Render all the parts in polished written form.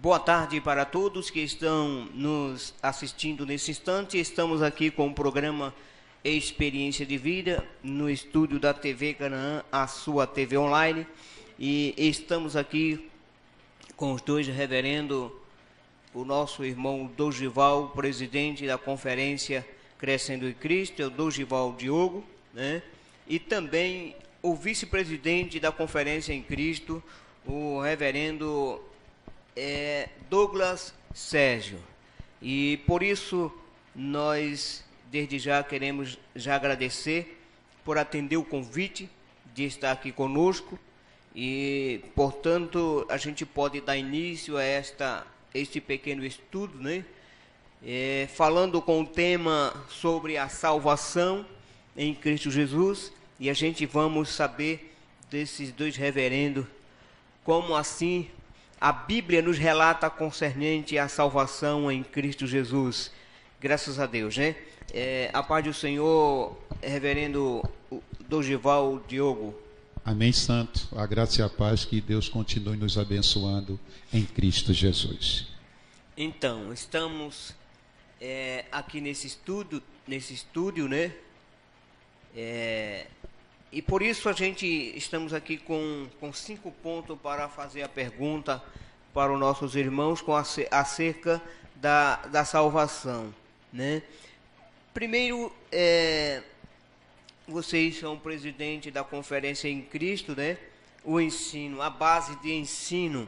Boa tarde para todos que estão nos assistindo nesse instante. Estamos aqui com o programa Experiência de Vida, no estúdio da TV Canaã, a sua TV online. E estamos aqui com os dois reverendos, o nosso irmão Dorival, presidente da Conferência Crescendo em Cristo, é o Dorival Diogo, né? E também o vice-presidente da Conferência em Cristo, o reverendo Douglas Sérgio. E por isso nós desde já queremos agradecer por atender o convite de estar aqui conosco e, portanto, a gente pode dar início a este pequeno estudo, né? Falando com o tema sobre a salvação em Cristo Jesus, e a gente vamos saber desses dois reverendos como assim a Bíblia nos relata concernente à salvação em Cristo Jesus. Graças a Deus, né? A paz do Senhor, reverendo Dorival Diogo. Amém, santo. A graça e a paz, que Deus continue nos abençoando em Cristo Jesus. Então, estamos aqui nesse estúdio, né? E por isso estamos aqui com 5 pontos para fazer a pergunta para os nossos irmãos acerca da salvação, né? Primeiro, vocês são presidente da Conferência em Cristo, né? O ensino, a base de ensino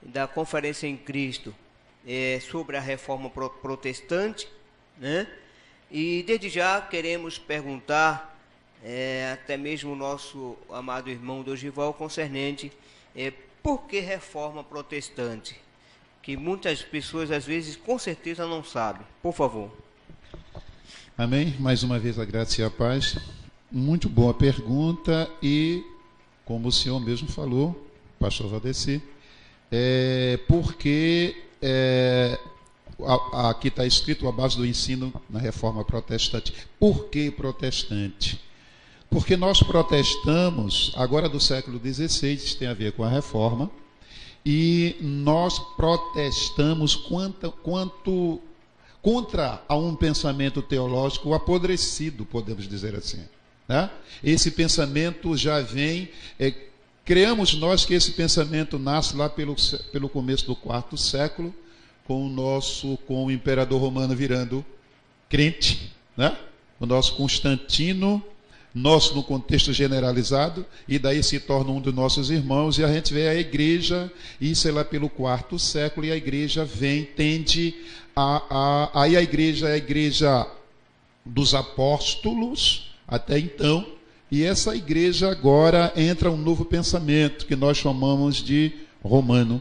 da Conferência em Cristo sobre a reforma protestante, né? E desde já queremos perguntar até mesmo o nosso amado irmão Dorival concernente por que reforma protestante? Que muitas pessoas às vezes com certeza não sabem. Por favor. Amém? Mais uma vez a graça e a paz. Muito boa pergunta e, como o senhor mesmo falou, pastor Valdeci, porque aqui está escrito a base do ensino na reforma protestante. Por que protestante? Porque nós protestamos, agora do século XVI, isso tem a ver com a reforma, e nós protestamos contra a um pensamento teológico apodrecido, podemos dizer assim, né? Esse pensamento já vem, creamos nós que esse pensamento nasce lá pelo começo do quarto século, com o imperador romano virando crente, né? O nosso Constantino, no contexto generalizado, e daí se torna um dos nossos irmãos, e a gente vê a igreja, isso é lá pelo quarto século, e a igreja tende aí a igreja é a igreja dos apóstolos, até então, e essa igreja agora entra um novo pensamento, que nós chamamos de romano.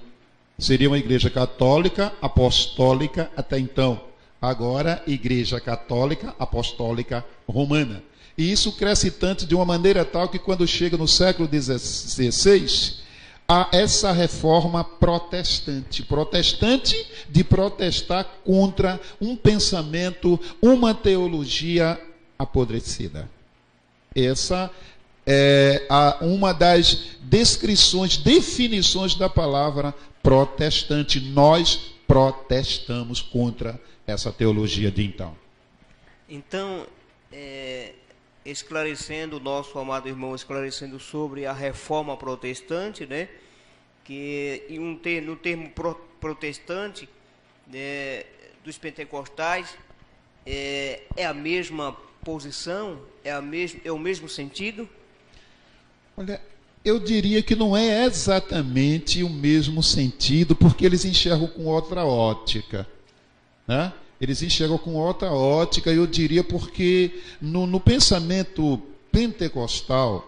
Seria uma igreja católica, apostólica, até então. Agora, igreja católica, apostólica, romana. E isso cresce tanto de uma maneira tal que quando chega no século XVI, há essa reforma protestante de protestar contra um pensamento, uma teologia apodrecida. Essa é uma das definições da palavra protestante. Nós protestamos contra essa teologia de então. Então, esclarecendo, nosso amado irmão esclarecendo sobre a reforma protestante, né? Que no termo protestante, dos pentecostais, é a mesma posição, é o mesmo sentido? Olha, eu diria que não é exatamente o mesmo sentido, porque eles enxergam com outra ótica, né? Eles enxergam com outra ótica, eu diria, porque no pensamento pentecostal,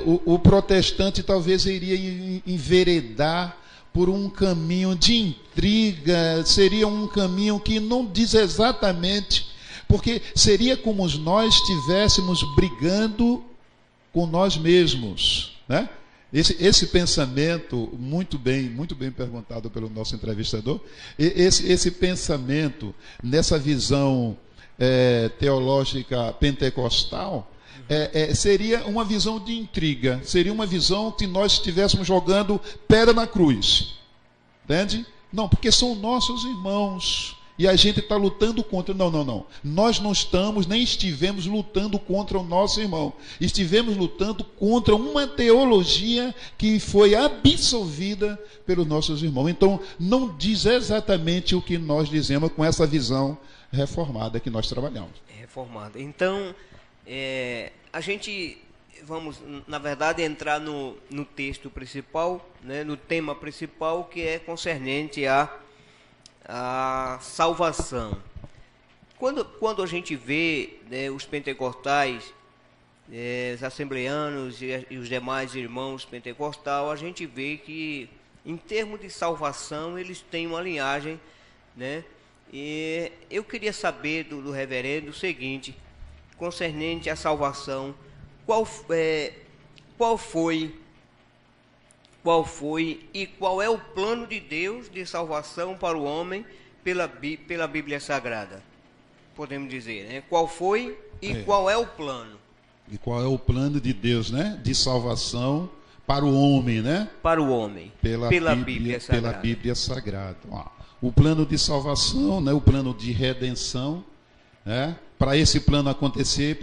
o protestante talvez iria enveredar por um caminho de intriga, seria um caminho que não diz exatamente, porque seria como se nós estivéssemos brigando com nós mesmos, né? Esse pensamento, muito bem perguntado pelo nosso entrevistador, esse pensamento, nessa visão teológica pentecostal, seria uma visão de intriga, seria uma visão que nós estivéssemos jogando pedra na cruz. Entende? Não, porque são nossos irmãos. E a gente está lutando contra. Não, não, não. Nós não estamos, nem estivemos lutando contra o nosso irmão. Estivemos lutando contra uma teologia que foi absolvida pelos nossos irmãos. Então, não diz exatamente o que nós dizemos com essa visão reformada que nós trabalhamos. Reformada. Então, a gente, vamos, na verdade, entrar no texto principal, né, no tema principal, que é concernente a salvação. Quando a gente vê, né, os pentecostais, os assembleanos e os demais irmãos pentecostais, a gente vê que, em termos de salvação, eles têm uma linhagem, né? E eu queria saber do reverendo o seguinte, concernente à salvação, qual foi e qual é o plano de Deus de salvação para o homem pela Bíblia Sagrada? Podemos dizer, né? Qual foi e qual é o plano? E qual é o plano de Deus, né? De salvação para o homem, né? Para o homem, pela Bíblia Sagrada. Pela Bíblia Sagrada. O plano de salvação, né? O plano de redenção, né? Para esse plano acontecer,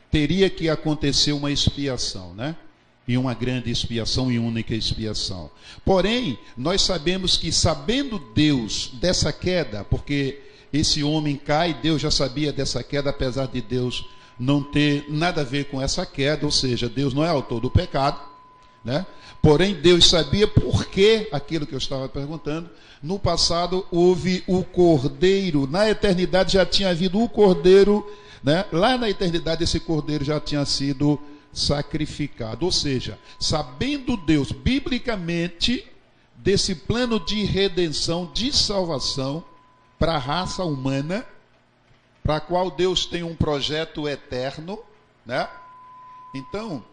teria que acontecer uma expiação, né? E uma grande expiação e única expiação. Porém, nós sabemos que, sabendo Deus dessa queda, porque esse homem cai, Deus já sabia dessa queda, apesar de Deus não ter nada a ver com essa queda, ou seja, Deus não é autor do pecado, né? Porém, Deus sabia por que aquilo que eu estava perguntando. No passado houve o cordeiro, na eternidade já tinha havido o cordeiro, né? Lá na eternidade esse cordeiro já tinha sido sacrificado, ou seja, sabendo Deus biblicamente desse plano de redenção, de salvação para a raça humana, para a qual Deus tem um projeto eterno, né? Então,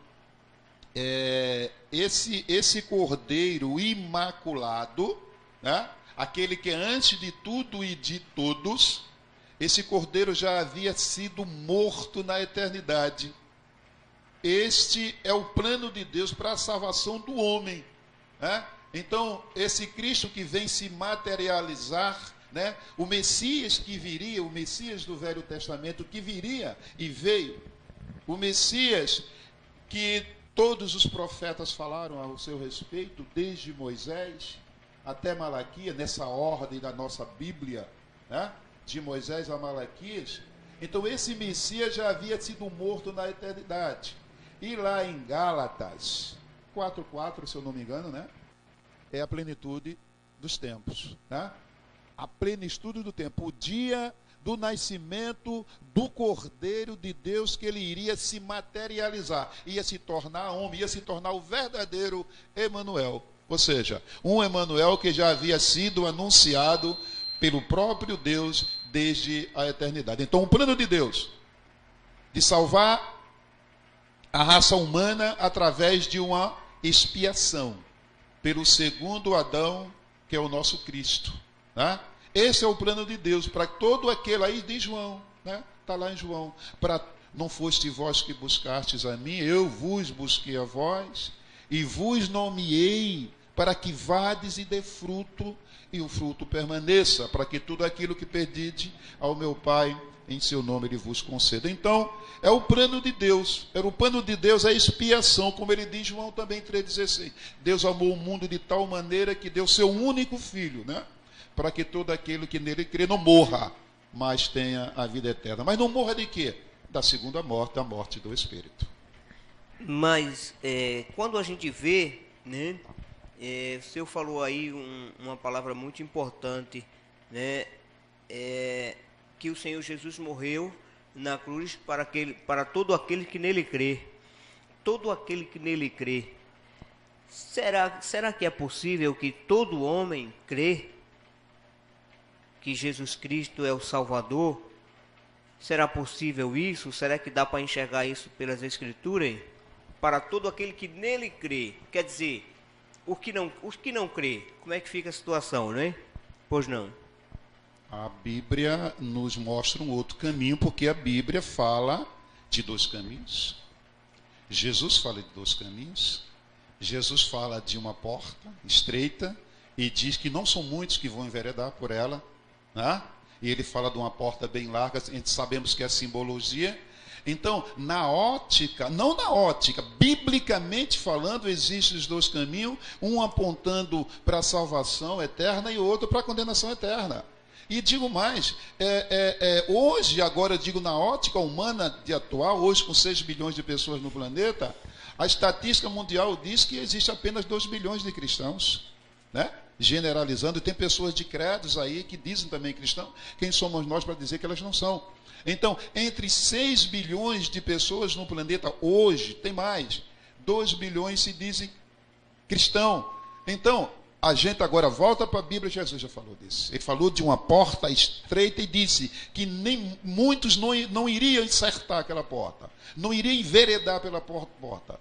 esse cordeiro imaculado, né? Aquele que é antes de tudo e de todos, esse cordeiro já havia sido morto na eternidade. Este é o plano de Deus para a salvação do homem, né? Então, esse Cristo que vem se materializar, né? O Messias que viria, o Messias do Velho Testamento que viria e veio, o Messias que todos os profetas falaram ao seu respeito, desde Moisés até Malaquias, nessa ordem da nossa Bíblia, né? De Moisés a Malaquias. Então, esse Messias já havia sido morto na eternidade. E lá em Gálatas 4:4, se eu não me engano, né? É a plenitude dos tempos, né? A plenitude do tempo, o dia do nascimento do Cordeiro de Deus, que ele iria se materializar, ia se tornar homem, ia se tornar o verdadeiro Emanuel. Ou seja, um Emanuel que já havia sido anunciado pelo próprio Deus desde a eternidade. Então, o plano de Deus de salvar a raça humana através de uma expiação pelo segundo Adão, que é o nosso Cristo, né? Esse é o plano de Deus para todo aquele, aí de João, né? Está lá em João, para não foste vós que buscastes a mim, eu vos busquei a vós e vos nomeei para que vades e dê fruto e o fruto permaneça, para que tudo aquilo que pedide ao meu Pai em seu nome ele vos conceda. Então, é o plano de Deus. Era o plano de Deus, a expiação, como ele diz em João também 3,16. Deus amou o mundo de tal maneira que deu seu único filho, né? Para que todo aquele que nele crê não morra, mas tenha a vida eterna. Mas não morra de quê? Da segunda morte, a morte do Espírito. Mas, quando a gente vê, né? O senhor falou aí uma palavra muito importante, né? Que o Senhor Jesus morreu na cruz para todo aquele que nele crê. Todo aquele que nele crê. Será que é possível que todo homem crê que Jesus Cristo é o Salvador? Será possível isso? Será que dá para enxergar isso pelas Escrituras? Para todo aquele que nele crê. Quer dizer, os que não crê, como é que fica a situação, né? Pois não. A Bíblia nos mostra um outro caminho, porque a Bíblia fala de dois caminhos. Jesus fala de dois caminhos. Jesus fala de uma porta estreita e diz que não são muitos que vão enveredar por ela, né? E ele fala de uma porta bem larga, a gente sabemos que é simbologia. Então, na ótica, não na ótica, biblicamente falando, existem os dois caminhos, um apontando para a salvação eterna e o outro para a condenação eterna. E digo mais, hoje, agora eu digo na ótica humana de atual, hoje com 6 bilhões de pessoas no planeta, a estatística mundial diz que existe apenas 2 bilhões de cristãos, né? Generalizando, e tem pessoas de credos aí que dizem também cristão, quem somos nós para dizer que elas não são? Então, entre 6 bilhões de pessoas no planeta hoje, tem mais, 2 bilhões se dizem cristão. Então, a gente agora volta para a Bíblia, Jesus já falou disso. Ele falou de uma porta estreita e disse que nem muitos não iriam encertar aquela porta, não iriam enveredar pela porta.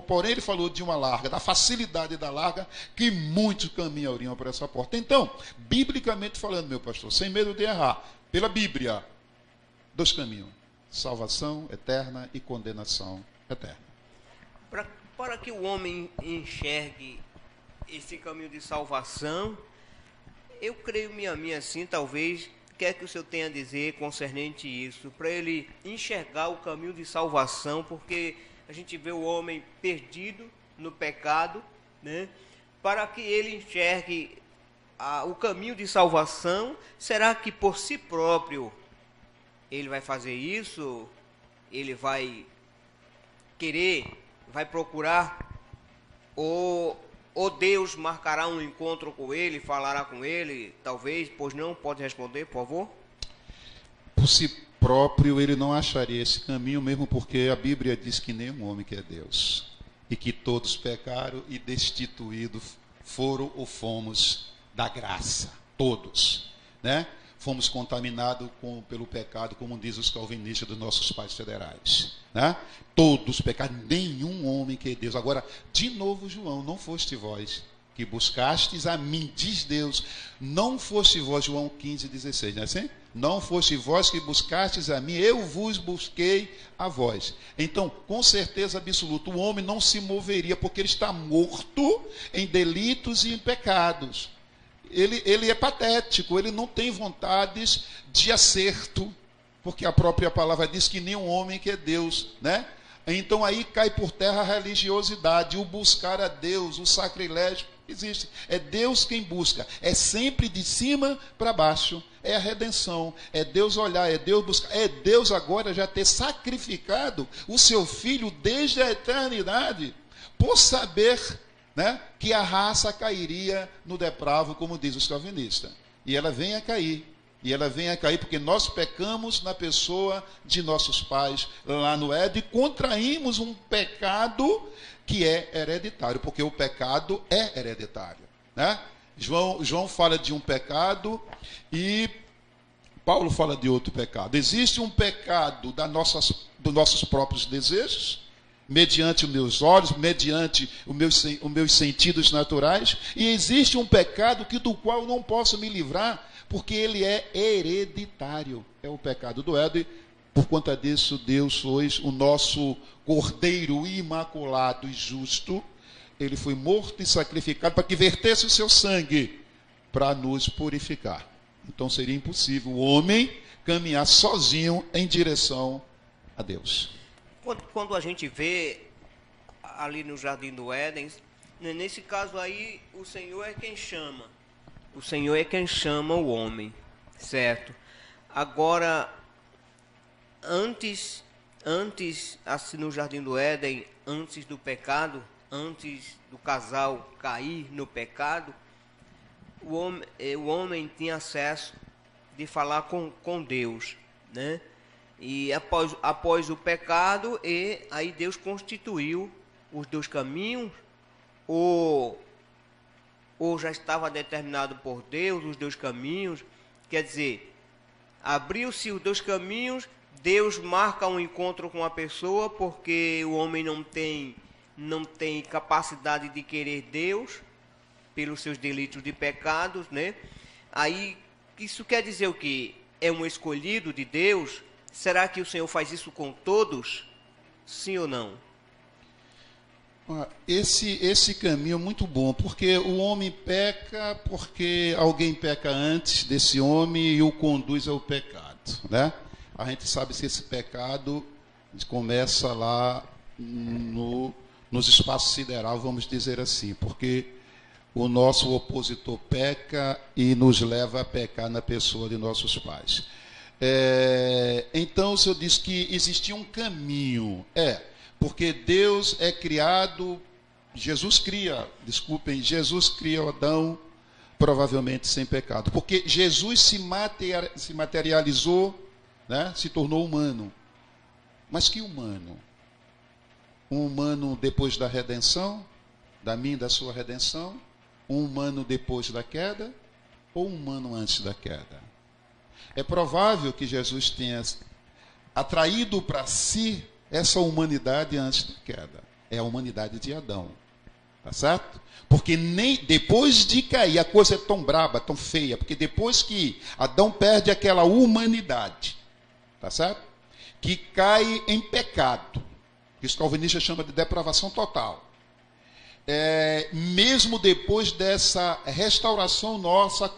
Porém, ele falou de uma larga, da facilidade da larga, que muitos caminhariam por essa porta. Então, biblicamente falando, meu pastor, sem medo de errar, pela Bíblia, 2 caminhos: salvação eterna e condenação eterna. Para que o homem enxergue esse caminho de salvação, eu creio, minha assim, talvez, quer que o senhor tenha a dizer concernente isso, para ele enxergar o caminho de salvação, porque a gente vê o homem perdido no pecado, né? Para que ele enxergue o caminho de salvação, será que por si próprio ele vai fazer isso? Ele vai querer, vai procurar, ou Deus marcará um encontro com ele, falará com ele, talvez? Pois não, pode responder, por favor? Por si próprio ele não acharia esse caminho, mesmo porque a Bíblia diz que nenhum homem quer Deus, e que todos pecaram e destituídos foram ou fomos da graça, todos, né? Fomos contaminados pelo pecado, como diz os calvinistas dos nossos pais federais, né? Todos pecaram, nenhum homem quer Deus. Agora, de novo, João, não foste vós que buscastes a mim, diz Deus, não foste vós, João 15:16, não é assim? Não foste vós que buscastes a mim, eu vos busquei a vós. Então, com certeza absoluta, o homem não se moveria, porque ele está morto em delitos e em pecados. Ele é patético, ele não tem vontades de acerto, porque a própria palavra diz que nenhum homem quer Deus, né? Então aí cai por terra a religiosidade, o buscar a Deus, o sacrilégio. Existe, é Deus quem busca, é sempre de cima para baixo, é a redenção, é Deus olhar, é Deus buscar, é Deus agora já ter sacrificado o seu filho desde a eternidade, por saber, né, que a raça cairia no depravo, como diz os calvinistas, e ela vem a cair. E ela vem a cair porque nós pecamos na pessoa de nossos pais lá no Éden e contraímos um pecado que é hereditário, porque o pecado é hereditário, né? João fala de um pecado e Paulo fala de outro pecado. Existe um pecado dos nossos próprios desejos, mediante os meus olhos, mediante os meus sentidos naturais, e existe um pecado do qual eu não posso me livrar, porque ele é hereditário. É o pecado do Éden. Por conta disso, Deus foi o nosso Cordeiro imaculado e justo. Ele foi morto e sacrificado para que vertesse o seu sangue para nos purificar. Então seria impossível o homem caminhar sozinho em direção a Deus. Quando a gente vê ali no Jardim do Éden, nesse caso aí, o Senhor é quem chama. O Senhor é quem chama o homem, certo? Agora, antes assim, no Jardim do Éden, antes do pecado, antes do casal cair no pecado, o homem tinha acesso de falar com Deus, né? E após o pecado, aí Deus constituiu os 2 caminhos, ou já estava determinado por Deus os 2 caminhos. Quer dizer, abriu-se os 2 caminhos, Deus marca um encontro com a pessoa, porque o homem não tem capacidade de querer Deus, pelos seus delitos de pecados, né? Aí, isso quer dizer o quê? É um escolhido de Deus? Será que o Senhor faz isso com todos? Sim ou não? Esse caminho é muito bom, porque o homem peca porque alguém peca antes desse homem e o conduz ao pecado, né? A gente sabe que esse pecado começa lá nos espaços siderais, vamos dizer assim, porque o nosso opositor peca e nos leva a pecar na pessoa de nossos pais. Então o Senhor diz que existia um caminho, porque Deus é criado, Jesus cria Adão provavelmente sem pecado, porque Jesus se materializou, né, se tornou humano. Mas que humano? Um humano depois da redenção, da minha e da sua redenção? Um humano depois da queda? Ou um humano antes da queda? É provável que Jesus tenha atraído para si essa humanidade antes da queda. É a humanidade de Adão. Tá certo? Porque nem depois de cair, a coisa é tão braba, tão feia, porque depois que Adão perde aquela humanidade, tá certo? Que cai em pecado, que os calvinistas chamam de depravação total. Mesmo depois dessa restauração nossa,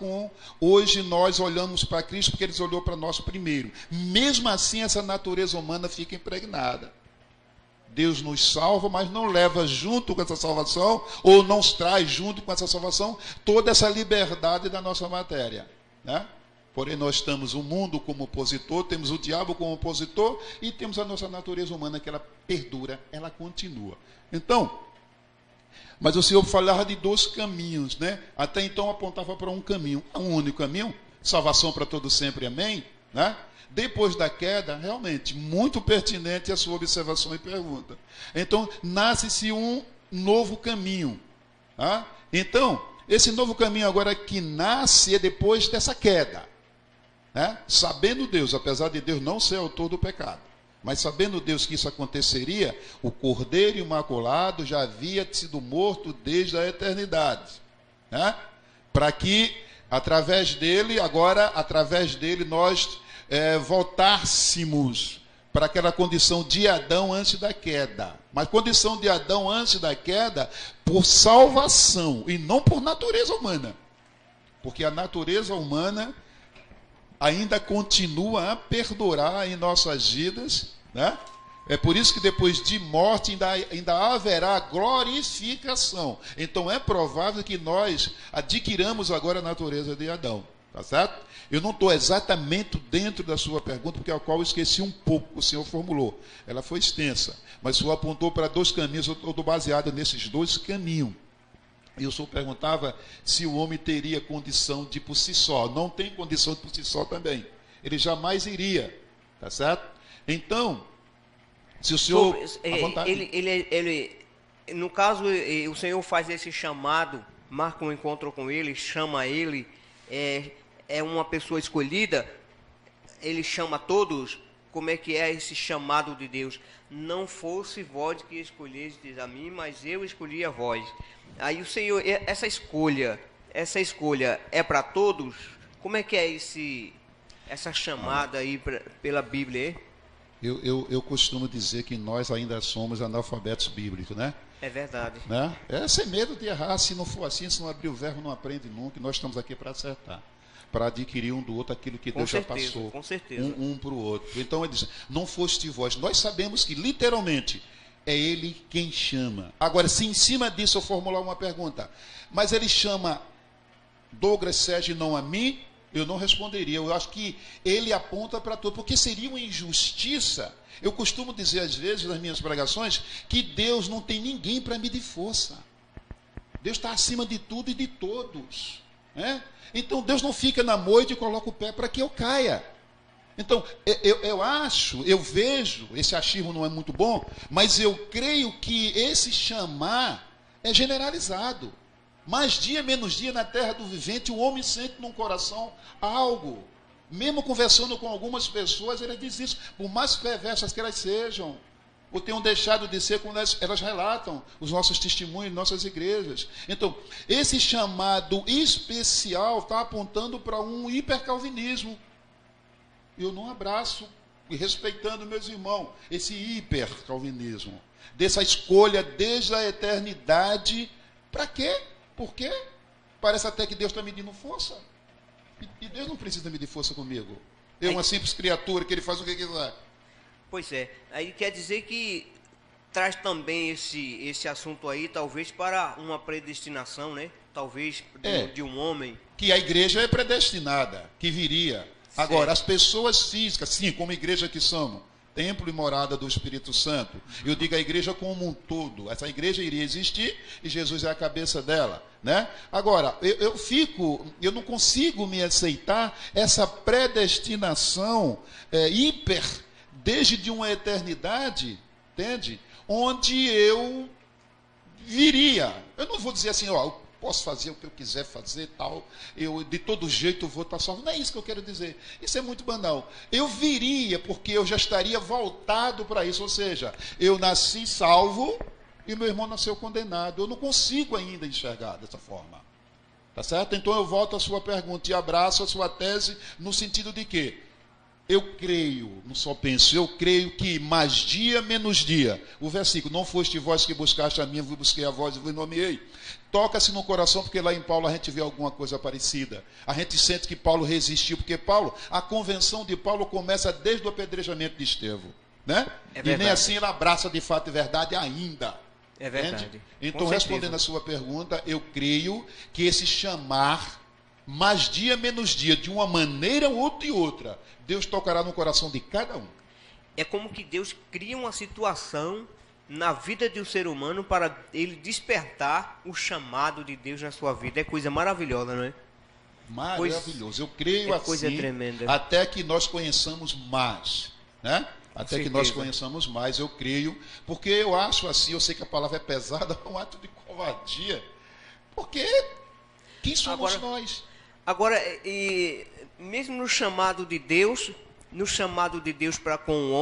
hoje nós olhamos para Cristo porque Ele olhou para nós primeiro. Mesmo assim, essa natureza humana fica impregnada. Deus nos salva, mas não leva junto com essa salvação, ou não traz junto com essa salvação, toda essa liberdade da nossa matéria, né? Porém, nós temos o mundo como opositor, temos o diabo como opositor, e temos a nossa natureza humana, que ela perdura, ela continua. Então, mas o Senhor falava de 2 caminhos, né? Até então apontava para um caminho, um único caminho, salvação para todo sempre, amém? Né? Depois da queda, realmente, muito pertinente a sua observação e pergunta. Então, nasce-se um novo caminho. Tá? Então, esse novo caminho agora que nasce é depois dessa queda. Né? Sabendo Deus, apesar de Deus não ser autor do pecado, mas sabendo Deus que isso aconteceria, o Cordeiro Imaculado já havia sido morto desde a eternidade. Né? Para que, através dele, nós voltássemos para aquela condição de Adão antes da queda. Mas condição de Adão antes da queda por salvação e não por natureza humana. Porque a natureza humana ainda continua a perdurar em nossas vidas, né? É por isso que depois de morte ainda haverá glorificação. Então é provável que nós adquiramos agora a natureza de Adão. Tá certo? Eu não estou exatamente dentro da sua pergunta, porque a qual eu esqueci um pouco que o senhor formulou. Ela foi extensa, mas o senhor apontou para 2 caminhos, eu estou baseado nesses 2 caminhos. E o senhor perguntava se o homem teria condição de por si só. Não tem condição de por si só também. Ele jamais iria. Tá certo? Então, se o senhor... à vontade. No caso, o senhor faz esse chamado, marca um encontro com ele, chama ele... É uma pessoa escolhida, ele chama todos. Como é que é esse chamado de Deus? Não fosse vós que escolhestes a mim, mas eu escolhi a vós. Aí o Senhor, essa escolha é para todos? Como é que é essa chamada aí pela Bíblia? Eu costumo dizer que nós ainda somos analfabetos bíblicos, né? É verdade. Né? Sem medo de errar. Se não for assim, se não abrir o verbo, não aprende nunca. Nós estamos aqui para acertar, para adquirir um do outro aquilo que Deus já passou, com certeza. um para o outro. Então ele diz, não foste vós. Nós sabemos que literalmente é Ele quem chama. Agora, se em cima disso eu formular uma pergunta, mas Ele chama Douglas Sérgio e não a mim, eu não responderia. Eu acho que Ele aponta para todo, porque seria uma injustiça. Eu costumo dizer às vezes nas minhas pregações que Deus não tem ninguém para medir força. Deus está acima de tudo e de todos, né? Então Deus não fica na moita e coloca o pé para que eu caia. Então eu vejo, esse achismo não é muito bom, mas eu creio que esse chamar é generalizado. Mais dia, menos dia, na terra do vivente, o homem sente no coração algo. Mesmo conversando com algumas pessoas, ele diz isso, por mais perversas que elas sejam, ou tenham deixado de ser quando elas relatam os nossos testemunhos, nossas igrejas. Então, esse chamado especial está apontando para um hipercalvinismo. Eu não abraço respeitando meus irmãos, esse hiper-calvinismo, dessa escolha desde a eternidade. Para quê? Por quê? Parece até que Deus está medindo força. E Deus não precisa medir força comigo. Eu, uma simples criatura, que Ele faz o que quiser. Pois é. Aí quer dizer que traz também esse assunto aí, talvez, para uma predestinação, né? Talvez de um homem. Que a igreja é predestinada, que viria. Certo. Agora, as pessoas físicas, sim, como igreja que somos, templo e morada do Espírito Santo. Eu digo a igreja como um todo. Essa igreja iria existir e Jesus é a cabeça dela, né? Agora, eu não consigo me aceitar essa predestinação hiper, desde de uma eternidade, entende? Onde eu viria. Eu não vou dizer assim, ó, eu posso fazer o que eu quiser fazer, tal, eu de todo jeito vou estar salvo. Não é isso que eu quero dizer. Isso é muito banal. Eu viria porque eu já estaria voltado para isso. Ou seja, eu nasci salvo e meu irmão nasceu condenado. Eu não consigo ainda enxergar dessa forma. Tá certo? Então eu volto à sua pergunta e abraço a sua tese no sentido de que eu creio, não só penso, eu creio que mais dia menos dia, o versículo, não foste vós que buscaste a mim, eu busquei a vós e vos nomeei, toca-se no coração, porque lá em Paulo a gente vê alguma coisa parecida. A gente sente que Paulo resistiu, porque a convenção de Paulo começa desde o apedrejamento de Estevão, né? E nem assim ele abraça de fato e verdade ainda. É verdade. Entende? Então, respondendo a sua pergunta, eu creio que esse chamar, mais dia menos dia, de uma maneira ou de outra, Deus tocará no coração de cada um. É como que Deus cria uma situação na vida de um ser humano para ele despertar o chamado de Deus na sua vida. É coisa maravilhosa, não é? Maravilhoso. Eu creio assim, coisa tremenda. Até que nós conheçamos mais, né? Até que nós conheçamos mais, eu creio, porque eu acho assim, eu sei que a palavra é pesada, é um ato de covardia, porque quem somos nós? Agora, mesmo no chamado de Deus para com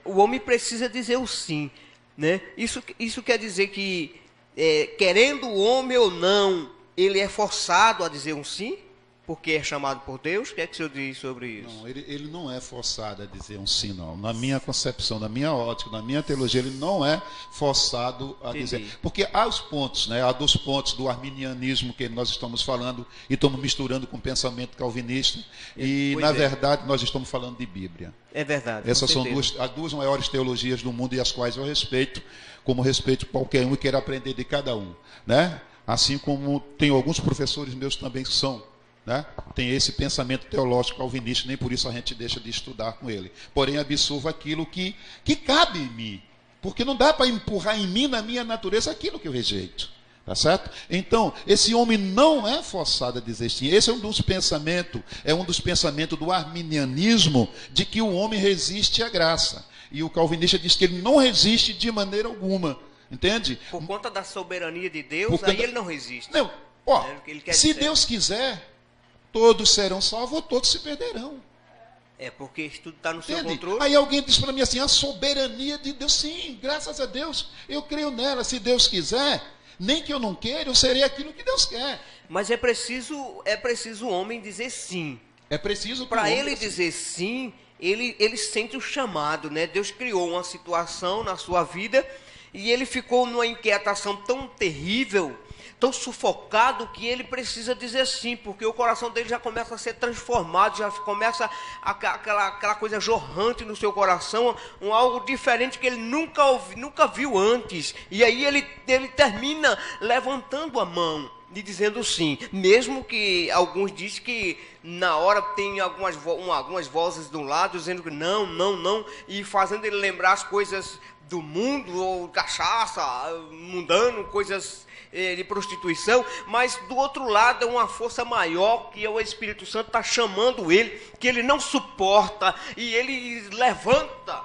o homem precisa dizer o sim, né? Isso quer dizer que, querendo o homem ou não, ele é forçado a dizer um sim, porque é chamado por Deus? O que é que o senhor diz sobre isso? Não, ele não é forçado a dizer um sim, não. Na minha concepção, na minha ótica, na minha teologia, ele não é forçado a dizer. Porque há os pontos, né? Há dos pontos do arminianismo que nós estamos falando e estamos misturando com o pensamento calvinista. E, na verdade, nós estamos falando de Bíblia. É verdade. Essas são as duas maiores teologias do mundo e as quais eu respeito, como respeito qualquer um e queira aprender de cada um, né? Assim como tem alguns professores meus também que são, né? Tem esse pensamento teológico calvinista, nem por isso a gente deixa de estudar com ele. Porém, absorvo aquilo que cabe em mim, porque não dá para empurrar em mim, na minha natureza, aquilo que eu rejeito. Tá certo? Então, esse homem não é forçado a dizer sim. Esse é um dos pensamentos do arminianismo, de que o homem resiste à graça. E o calvinista diz que ele não resiste de maneira alguma. Entende? Por conta da soberania de Deus, aí ele não resiste. Não, se Deus quiser, todos serão salvos ou todos se perderão. Porque isso tudo está no seu controle. Aí alguém diz para mim assim, a soberania de Deus, sim, graças a Deus, eu creio nela. Se Deus quiser, nem que eu não queira, eu serei aquilo que Deus quer. Mas é preciso o homem dizer sim. É preciso para ele dizer sim, ele sente o chamado, né? Deus criou uma situação na sua vida e ele ficou numa inquietação tão terrível, tão sufocado, que ele precisa dizer sim, porque o coração dele já começa a ser transformado, já começa aquela coisa jorrante no seu coração, algo diferente que ele nunca viu antes. E aí ele termina levantando a mão e dizendo sim, mesmo que alguns dizem que na hora tem algumas vozes do lado dizendo que não, e fazendo ele lembrar as coisas do mundo, ou cachaça, mundano, coisas de prostituição, mas do outro lado é uma força maior, que é o Espírito Santo, está chamando ele, que ele não suporta, e ele levanta,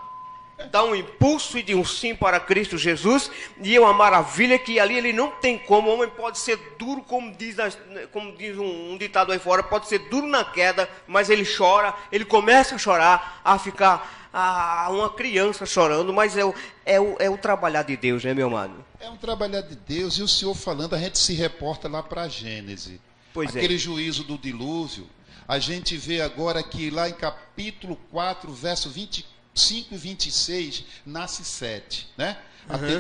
dá um impulso e de um sim para Cristo Jesus, e é uma maravilha que ali ele não tem como. O homem pode ser duro, como diz um ditado aí fora, pode ser duro na queda, mas ele chora, ele começa a chorar, a ficar uma criança chorando, mas é o trabalhar de Deus, né, meu amado? É um trabalhar de Deus, e o Senhor falando, a gente se reporta lá para a Gênesis. Pois aquele juízo do dilúvio, a gente vê agora que lá em capítulo 4, verso 25 e 26, nasce Sete, né?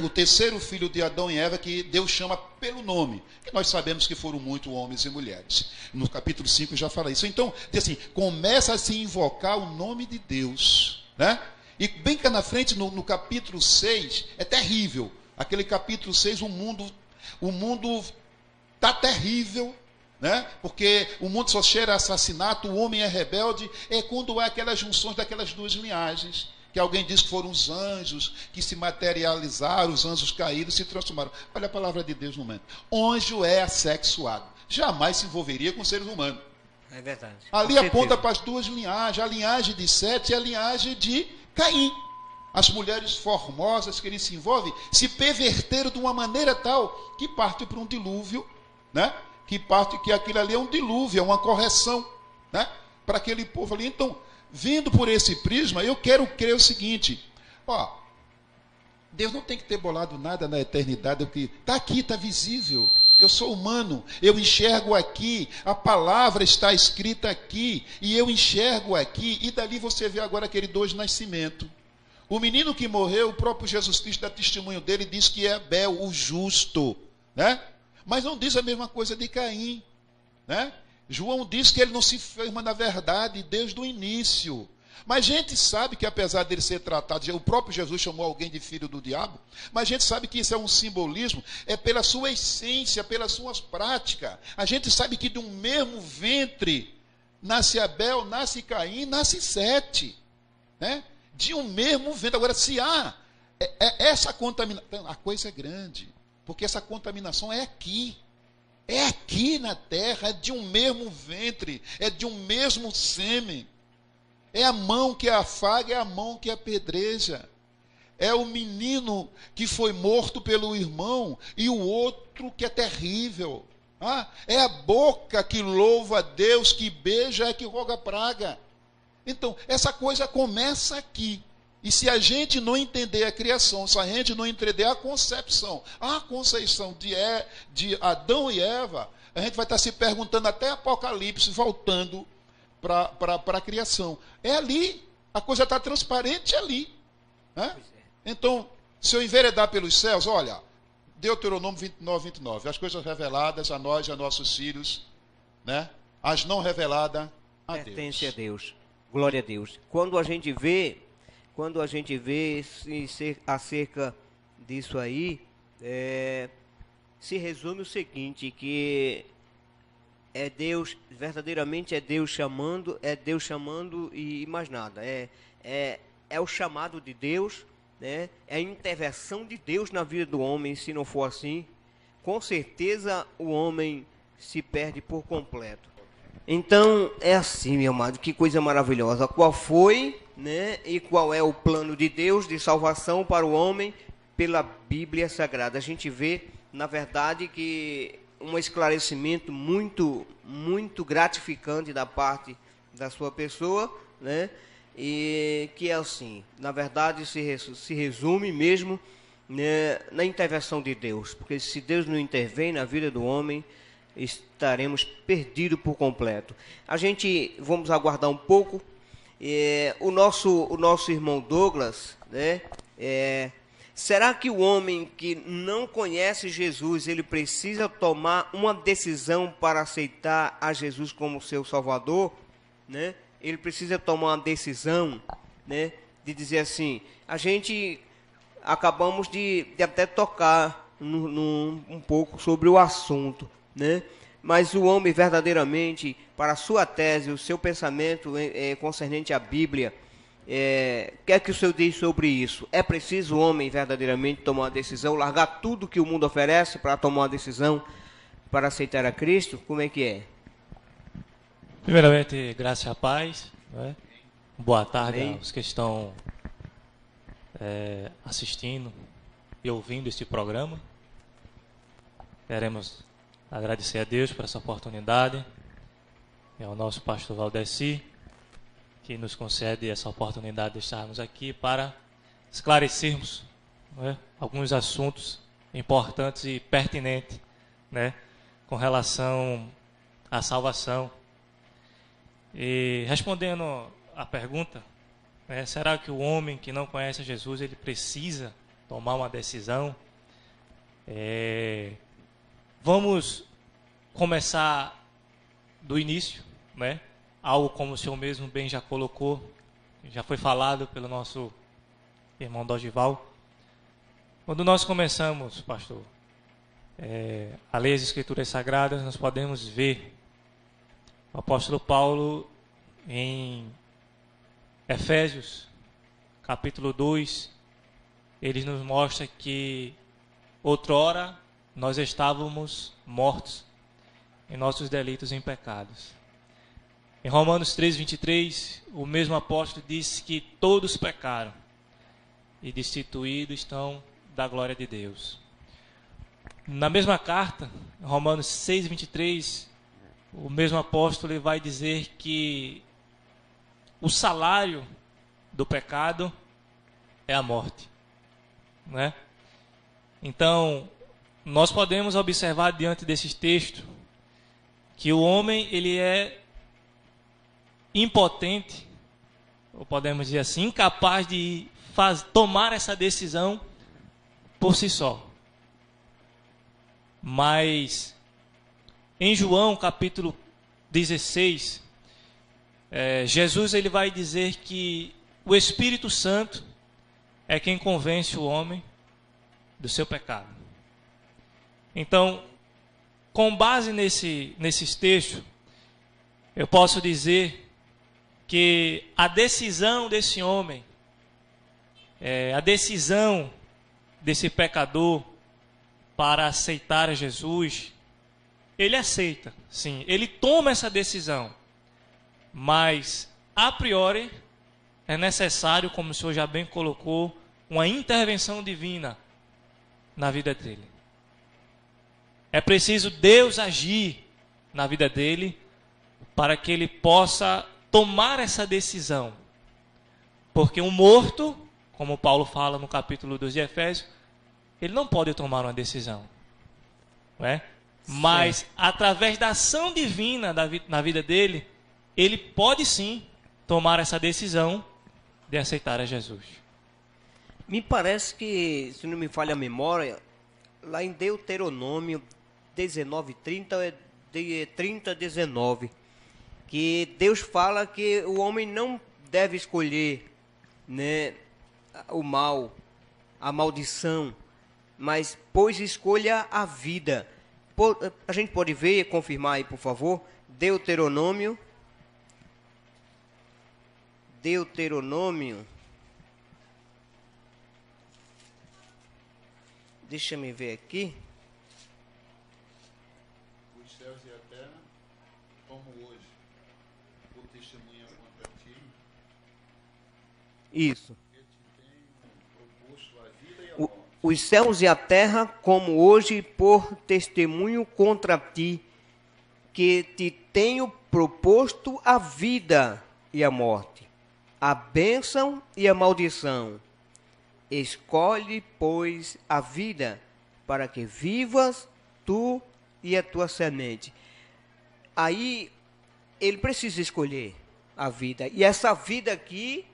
O terceiro filho de Adão e Eva, que Deus chama pelo nome, que nós sabemos que foram muito homens e mulheres. No capítulo 5 já fala isso. Então, assim, começa a se invocar o nome de Deus, né? E bem cá na frente, no capítulo 6, é terrível. Aquele capítulo 6, o mundo está terrível, né? Porque o mundo só cheira assassinato, o homem é rebelde. É quando há aquelas junções daquelas duas linhagens, que alguém diz que foram os anjos que se materializaram, os anjos caídos se transformaram. Olha a palavra de Deus no momento. Anjo é assexuado, jamais se envolveria com seres humanos. É verdade. Ali aponta para as duas linhagens. A linhagem de Sete e a linhagem de Caim. As mulheres formosas que ele se envolve se perverteram de uma maneira tal que parte para um dilúvio, né? Que aquilo ali é um dilúvio, é uma correção, né? Para aquele povo ali. Então, vindo por esse prisma, eu quero crer o seguinte: ó, Deus não tem que ter bolado nada na eternidade, porque está aqui, está visível. Eu sou humano, eu enxergo aqui, a palavra está escrita aqui, e eu enxergo aqui, e dali você vê agora aquele dois nascimento. O menino que morreu, o próprio Jesus Cristo dá testemunho dele, diz que é Abel, o justo, né? Mas não diz a mesma coisa de Caim, né? João diz que ele não se firma na verdade desde o início. Mas a gente sabe que apesar dele ser tratado, o próprio Jesus chamou alguém de filho do diabo, mas a gente sabe que isso é um simbolismo, é pela sua essência, pelas suas práticas. A gente sabe que de um mesmo ventre nasce Abel, nasce Caim, nasce Sete, né? De um mesmo ventre. Agora, se há essa contaminação, a coisa é grande, porque essa contaminação é aqui na terra, é de um mesmo ventre, é de um mesmo sêmen. É a mão que afaga, é a mão que apedreja. É o menino que foi morto pelo irmão e o outro que é terrível. É a boca que louva a Deus, que beija, é que roga praga. Então, essa coisa começa aqui. E se a gente não entender a criação, se a gente não entender a conceição de Adão e Eva, a gente vai estar se perguntando até Apocalipse, voltando para a criação. É ali, a coisa está transparente ali, né? Então, se eu enveredar pelos céus, olha, Deuteronômio 29, 29, as coisas reveladas a nós e a nossos filhos, né? As não reveladas a Deus. Pertence a Deus. Glória a Deus. Quando a gente vê acerca disso aí, se resume o seguinte, que é Deus, verdadeiramente é Deus chamando e mais nada. É o chamado de Deus, né? É a intervenção de Deus na vida do homem. Se não for assim, com certeza o homem se perde por completo. Então, é assim, meu amado, que coisa maravilhosa. Qual foi, né, e qual é o plano de Deus de salvação para o homem pela Bíblia Sagrada? A gente vê, na verdade, que um esclarecimento muito, muito gratificante da parte da sua pessoa, né? E que é assim, na verdade, se resume mesmo, né, na intervenção de Deus. Porque se Deus não intervém na vida do homem, estaremos perdidos por completo. Vamos aguardar um pouco. O nosso irmão Douglas, né? Será que o homem que não conhece Jesus, ele precisa tomar uma decisão para aceitar a Jesus como seu Salvador, né? Ele precisa tomar uma decisão, né, de dizer assim, a gente acabamos de até tocar um pouco sobre o assunto, né? Mas o homem verdadeiramente, para a sua tese, o seu pensamento concernente à Bíblia, o que é que o senhor diz sobre isso? É preciso o homem verdadeiramente tomar uma decisão, largar tudo que o mundo oferece para tomar uma decisão para aceitar a Cristo? Como é que é? Primeiramente, graça e a paz, né? Boa tarde aos que estão assistindo e ouvindo este programa. Queremos agradecer a Deus por essa oportunidade, e ao nosso pastor Valdeci, que nos concede essa oportunidade de estarmos aqui para esclarecermos, né, alguns assuntos importantes e pertinentes, né, com relação à salvação. E respondendo à pergunta, será que o homem que não conhece Jesus, ele precisa tomar uma decisão? Vamos começar do início, né? Algo como o senhor mesmo bem já colocou, já foi falado pelo nosso irmão Dorival. Quando nós começamos, pastor, a ler as Escrituras Sagradas, nós podemos ver o apóstolo Paulo em Efésios, capítulo 2, ele nos mostra que outrora nós estávamos mortos em nossos delitos e em pecados. Em Romanos 3:23, o mesmo apóstolo disse que todos pecaram e destituídos estão da glória de Deus. Na mesma carta, em Romanos 6:23, o mesmo apóstolo vai dizer que o salário do pecado é a morte, né? Então, nós podemos observar diante desses textos que o homem ele é impotente, ou podemos dizer assim, incapaz de tomar essa decisão por si só. Mas em João capítulo 16, Jesus ele vai dizer que o Espírito Santo é quem convence o homem do seu pecado. Então, com base nesses textos, eu posso dizer que a decisão desse homem, a decisão desse pecador para aceitar a Jesus, ele aceita, sim, ele toma essa decisão, mas a priori é necessário, como o senhor já bem colocou, uma intervenção divina na vida dele. É preciso Deus agir na vida dele para que ele possa tomar essa decisão. Porque um morto, como Paulo fala no capítulo 2 de Efésios, ele não pode tomar uma decisão, não é? Mas através da ação divina na vida dele, ele pode sim tomar essa decisão de aceitar a Jesus. Me parece que, se não me falha a memória, lá em Deuteronômio 19:30, 30:19, que Deus fala que o homem não deve escolher, né, o mal, a maldição, mas pois escolha a vida. A gente pode ver e confirmar aí, por favor, Deuteronômio. Deixa-me ver aqui. Os céus e a terra, como hoje, por testemunha contra ti. Isso. Eu te tenho proposto a vida e a morte. Os céus e a terra, como hoje, por testemunho contra ti, que te tenho proposto a vida e a morte, a bênção e a maldição. Escolhe, pois, a vida, para que vivas tu e a tua semente. Aí, ele precisa escolher a vida. E essa vida aqui,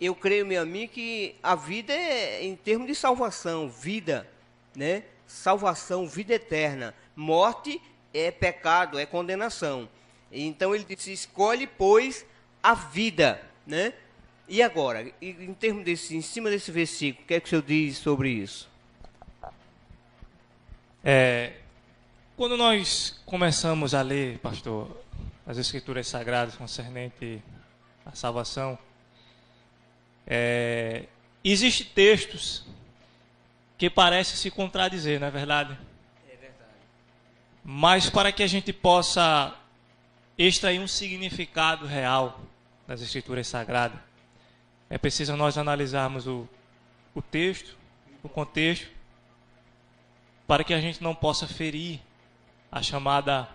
eu creio, meu amigo, que a vida é em termos de salvação, vida, né? Salvação, vida eterna. Morte é pecado, é condenação. Então ele disse: escolhe, pois, a vida, né? E agora, em termos em cima desse versículo, o que é que o senhor diz sobre isso? Quando nós começamos a ler, pastor, as Escrituras Sagradas concernente à salvação, existem textos que parecem se contradizer, não é verdade? É verdade. Mas para que a gente possa extrair um significado real das Escrituras Sagradas, é preciso nós analisarmos o texto, o contexto, para que a gente não possa ferir a chamada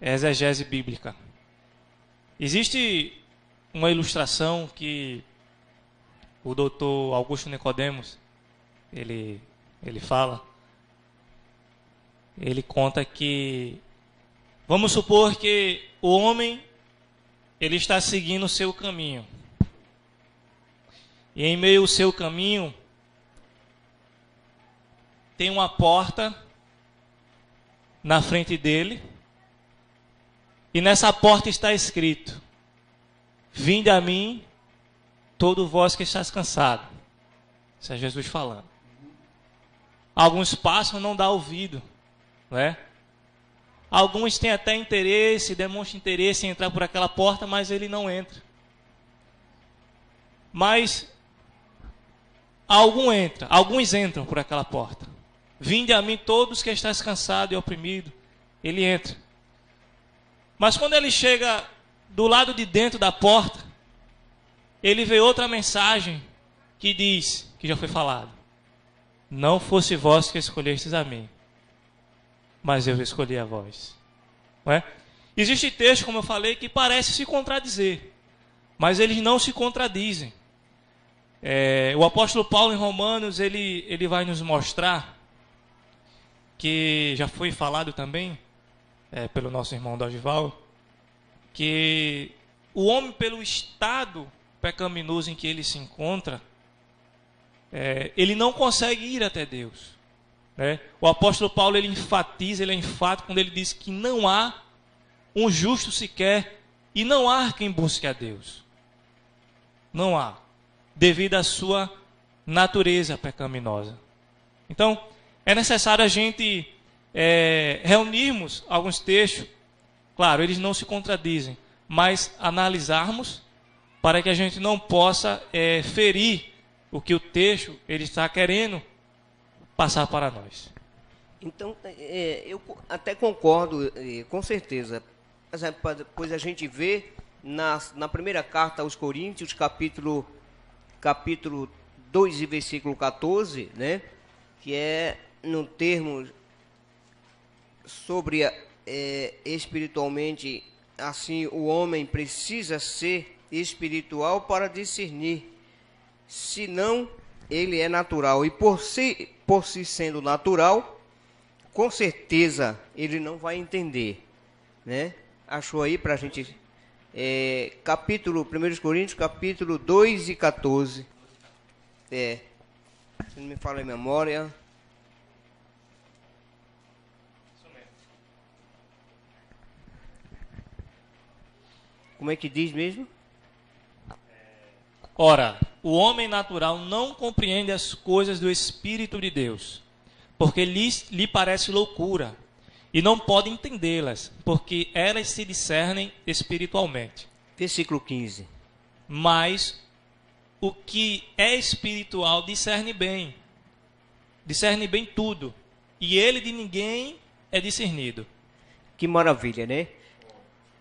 exegese bíblica. Existe uma ilustração que o doutor Augusto Nicodemos, ele fala, ele conta que, vamos supor que o homem ele está seguindo o seu caminho. E em meio ao seu caminho, tem uma porta na frente dele. E nessa porta está escrito: vinde a mim, todo vós que estáis cansado. Isso é Jesus falando. Alguns passam, não dá ouvido, não é? Alguns têm até interesse, demonstram interesse em entrar por aquela porta, mas ele não entra. Mas alguns entram por aquela porta. Vinde a mim todos que estáis cansados e oprimidos. Ele entra. Mas quando ele chega do lado de dentro da porta, ele vê outra mensagem que diz, que já foi falado: não fosse vós que escolhestes a mim, mas eu escolhi a vós. Não é? Existe texto, como eu falei, que parece se contradizer, mas eles não se contradizem. O apóstolo Paulo em Romanos, ele vai nos mostrar, que já foi falado também pelo nosso irmão Dorival, que o homem, pelo estado pecaminoso em que ele se encontra, ele não consegue ir até Deus. O apóstolo Paulo, ele enfatiza, ele é enfático quando ele diz que não há um justo sequer e não há quem busque a Deus. Não há, devido à sua natureza pecaminosa. Então, é necessário a gente reunirmos alguns textos. Claro, eles não se contradizem, mas analisarmos para que a gente não possa ferir o que o texto ele está querendo passar para nós. Então, eu até concordo, com certeza. Pois a gente vê na primeira carta aos Coríntios, capítulo 2 e versículo 14, né? Que é no termo sobre espiritualmente, assim, o homem precisa ser espiritual para discernir, senão ele é natural. E por si sendo natural, com certeza ele não vai entender, né? Achou aí para a gente? 1 Coríntios, capítulo 2 e 14. Se não me fala em memória. Como é que diz mesmo? Ora, o homem natural não compreende as coisas do Espírito de Deus, porque lhe parece loucura, e não pode entendê-las, porque elas se discernem espiritualmente. Versículo 15. Mas o que é espiritual discerne bem tudo, e ele de ninguém é discernido. Que maravilha, né?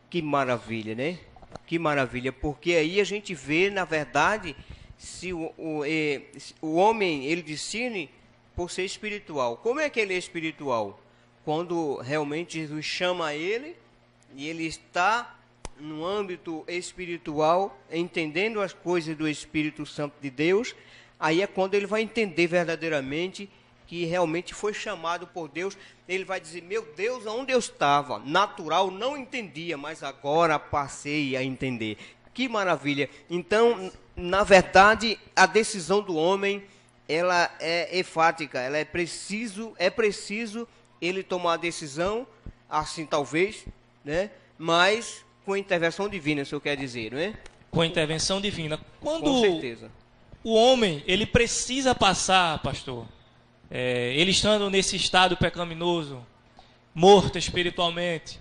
Que maravilha, né? Que maravilha, porque aí a gente vê, na verdade, se o homem, ele discerne por ser espiritual. Como é que ele é espiritual? Quando realmente Jesus chama ele, e ele está no âmbito espiritual, entendendo as coisas do Espírito Santo de Deus, aí é quando ele vai entender verdadeiramente que realmente foi chamado por Deus. Ele vai dizer: meu Deus, onde eu estava? Natural, não entendia, mas agora passei a entender. Que maravilha! Então, na verdade, a decisão do homem, ela é enfática, ela é preciso ele tomar a decisão, assim talvez, né? Mas com a intervenção divina, o senhor quer dizer, não é? Com a intervenção divina. Quando com certeza. O homem, ele precisa passar, pastor, ele estando nesse estado pecaminoso, morto espiritualmente,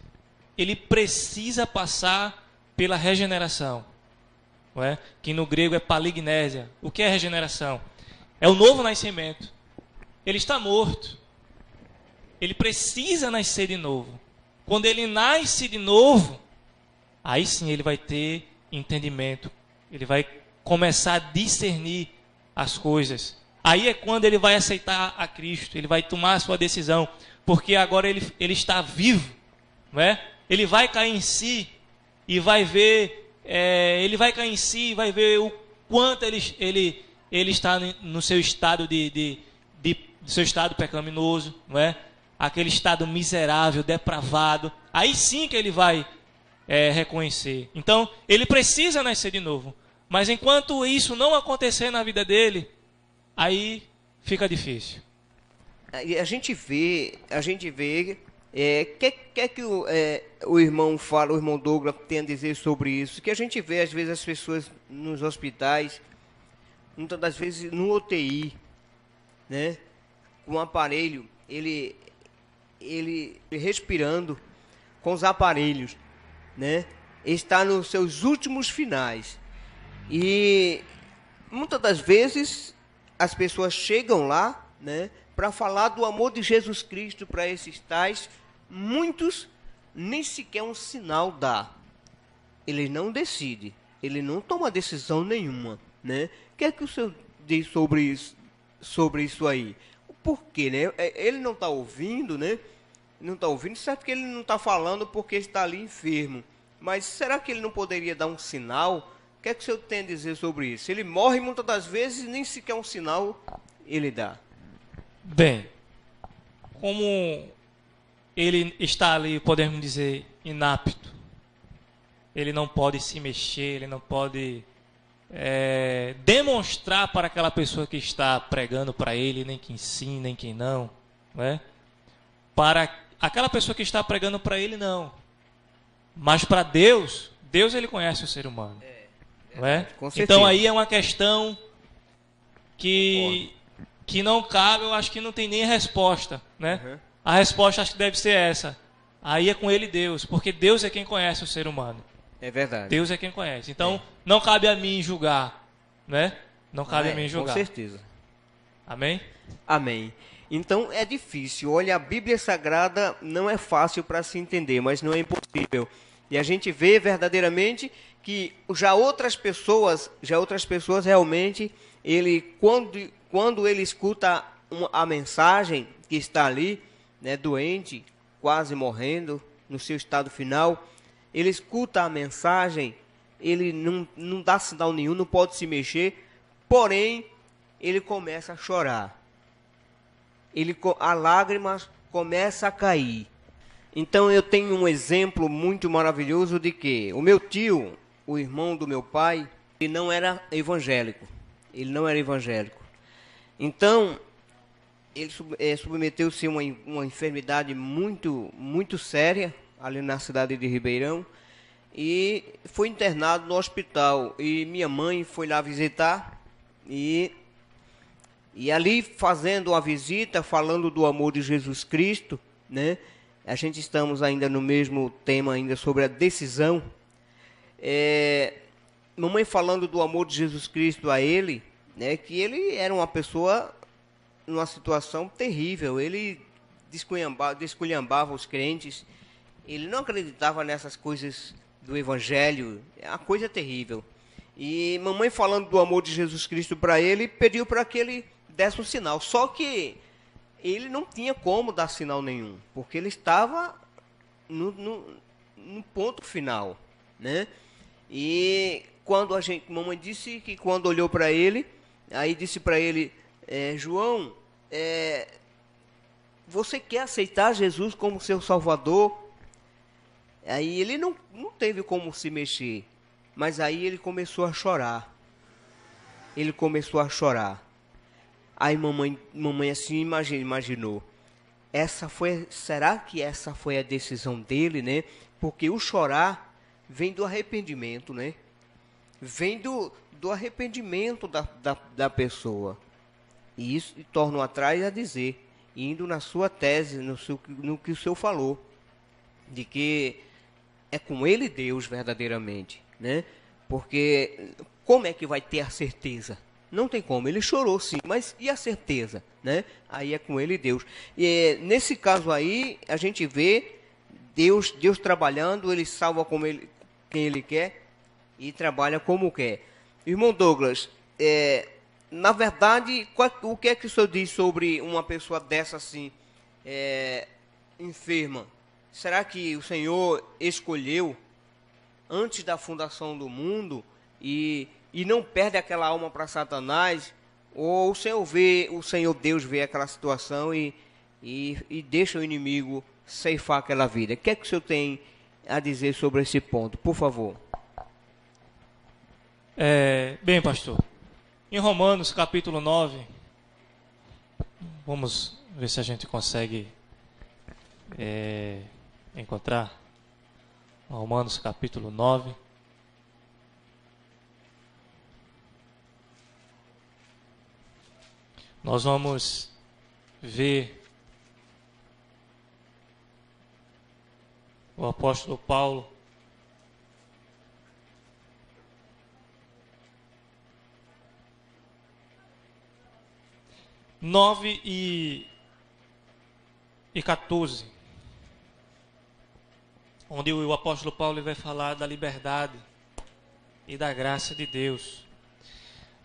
ele precisa passar pela regeneração, não é? Que no grego é palignésia. O que é regeneração? É o novo nascimento. Ele está morto. Ele precisa nascer de novo. Quando ele nasce de novo, aí sim ele vai ter entendimento. Ele vai começar a discernir as coisas. Aí é quando ele vai aceitar a Cristo. Ele vai tomar a sua decisão. Porque agora ele está vivo, não é? Ele vai cair em si e vai ver... ele vai cair em si e vai ver o quanto ele está no seu estado seu estado pecaminoso, não é? Aquele estado miserável, depravado. Aí sim que ele vai reconhecer. Então, ele precisa nascer de novo. Mas enquanto isso não acontecer na vida dele, aí fica difícil. A gente vê que o irmão fala, o irmão Douglas tem a dizer sobre isso, que a gente vê às vezes as pessoas nos hospitais, muitas das vezes no UTI, né, com o aparelho, ele respirando com os aparelhos, né, está nos seus últimos finais. E muitas das vezes as pessoas chegam lá, né, para falar do amor de Jesus Cristo para esses tais, muitos nem sequer um sinal dá. Ele não decide, ele não toma decisão nenhuma, né? O que é que o senhor diz sobre isso aí? Por quê, né? Ele não está ouvindo, né? Não está ouvindo, certo que ele não está falando porque está ali enfermo. Mas será que ele não poderia dar um sinal? O que é que o senhor tem a dizer sobre isso? Ele morre muitas das vezes e nem sequer um sinal ele dá. Bem, como ele está ali, podemos dizer, inapto, ele não pode se mexer, ele não pode demonstrar para aquela pessoa que está pregando para ele, nem quem sim, nem quem não, né? Para aquela pessoa que está pregando para ele, não. Mas para Deus ele conhece o ser humano. Não é? Então aí é uma questão que não cabe, eu acho que não tem nem resposta, né? Uhum. A resposta acho que deve ser essa. Aí é com ele Deus, porque Deus é quem conhece o ser humano. É verdade. Deus é quem conhece. Então não cabe a mim julgar, né? Não cabe a mim julgar. Com certeza. Amém? Amém. Então é difícil. Olha, a Bíblia Sagrada não é fácil para se entender, mas não é impossível. E a gente vê verdadeiramente que já outras pessoas realmente, quando ele escuta a mensagem que está ali, né, doente, quase morrendo, no seu estado final, ele escuta a mensagem, ele não dá sinal nenhum, não pode se mexer, porém, ele começa a chorar. A lágrima começa a cair. Então eu tenho um exemplo muito maravilhoso de que o meu tio, o irmão do meu pai, ele não era evangélico. Então, ele submeteu-se a uma enfermidade muito, muito séria, ali na cidade de Ribeirão, e foi internado no hospital. E minha mãe foi lá visitar, e ali fazendo a visita, falando do amor de Jesus Cristo, né? A gente estamos ainda no mesmo tema, ainda sobre a decisão. Mamãe falando do amor de Jesus Cristo a ele, né, que ele era uma pessoa numa situação terrível. Ele desculhambava os crentes, ele não acreditava nessas coisas do evangelho, é uma coisa terrível. E mamãe falando do amor de Jesus Cristo para ele, pediu para que ele desse um sinal. Só que ele não tinha como dar sinal nenhum, porque ele estava no ponto final, né? E quando mamãe disse que quando olhou para ele, aí disse para ele, João, você quer aceitar Jesus como seu Salvador? Aí ele não teve como se mexer, mas aí ele começou a chorar. Aí mamãe assim imaginou. Será que essa foi a decisão dele, né? Porque o chorar vem do arrependimento, né? Vem do arrependimento da pessoa. E isso torna atrás a dizer, indo na sua tese, no que o senhor falou, de que é com ele Deus verdadeiramente, né? Porque como é que vai ter a certeza? Não tem como, ele chorou sim, mas e a certeza, né? Aí é com ele Deus. E nesse caso aí, a gente vê Deus trabalhando, ele salva quem ele quer e trabalha como quer. Irmão Douglas, na verdade, o que é que o senhor diz sobre uma pessoa dessa assim, enferma? Será que o Senhor escolheu antes da fundação do mundo e não perde aquela alma para Satanás? Ou o Senhor Deus vê aquela situação e deixa o inimigo ceifar aquela vida? O que é que o senhor tem a dizer sobre esse ponto, por favor. Bem, pastor, em Romanos capítulo 9, vamos ver se a gente consegue encontrar. Romanos capítulo 9. Nós vamos ver o apóstolo Paulo nove e 14, onde o apóstolo Paulo vai falar da liberdade e da graça de Deus.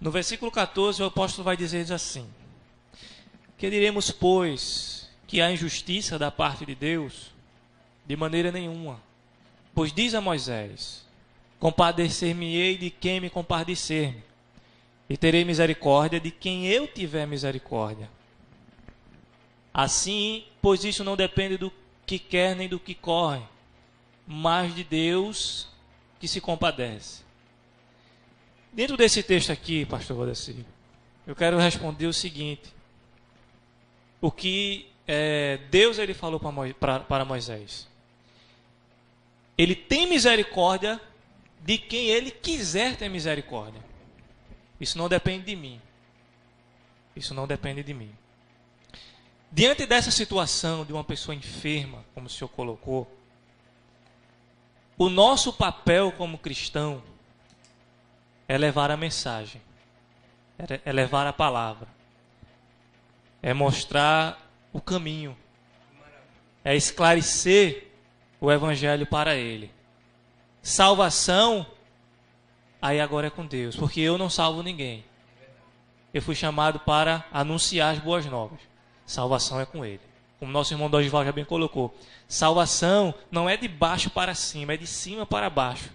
No versículo 14, o apóstolo vai dizer assim: que diremos, pois, que há injustiça da parte de Deus? De maneira nenhuma. Pois diz a Moisés: compadecer-me-ei de quem me compadecer-me, e terei misericórdia de quem eu tiver misericórdia. Assim, pois isso não depende do que quer nem do que corre, mas de Deus que se compadece. Dentro desse texto aqui, pastor Valdeci, eu quero responder o seguinte: o que Deus ele falou para Moisés. Ele tem misericórdia de quem ele quiser ter misericórdia. Isso não depende de mim. Isso não depende de mim. Diante dessa situação de uma pessoa enferma, como o senhor colocou, o nosso papel como cristão é levar a mensagem, é levar a palavra, é mostrar o caminho, é esclarecer o evangelho para ele. Salvação, aí agora é com Deus, porque eu não salvo ninguém. Eu fui chamado para anunciar as boas novas. Salvação é com ele. Como nosso irmão Dorival já bem colocou, salvação não é de baixo para cima, é de cima para baixo.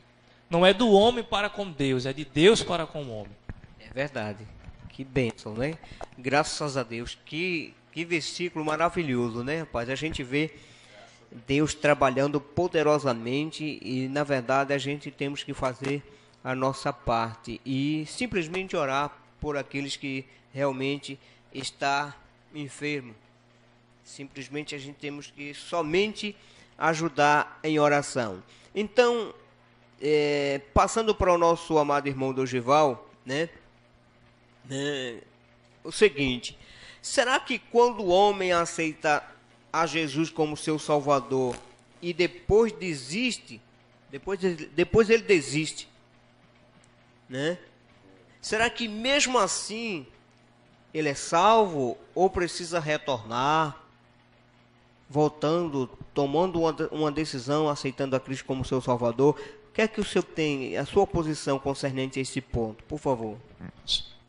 Não é do homem para com Deus, é de Deus para com o homem. É verdade. Que bênção, né? Graças a Deus. Que versículo maravilhoso, né, rapaz? A gente vê Deus trabalhando poderosamente e, na verdade, a gente temos que fazer a nossa parte e simplesmente orar por aqueles que realmente está enfermo. Simplesmente a gente temos que somente ajudar em oração. Então, passando para o nosso amado irmão Dorival, né? O seguinte: será que quando o homem aceita a Jesus como seu Salvador e depois desiste, depois ele desiste, né? Será que mesmo assim ele é salvo ou precisa retornar, voltando, tomando uma decisão, aceitando a Cristo como seu Salvador? O que é que o senhor tem, a sua posição concernente a esse ponto, por favor?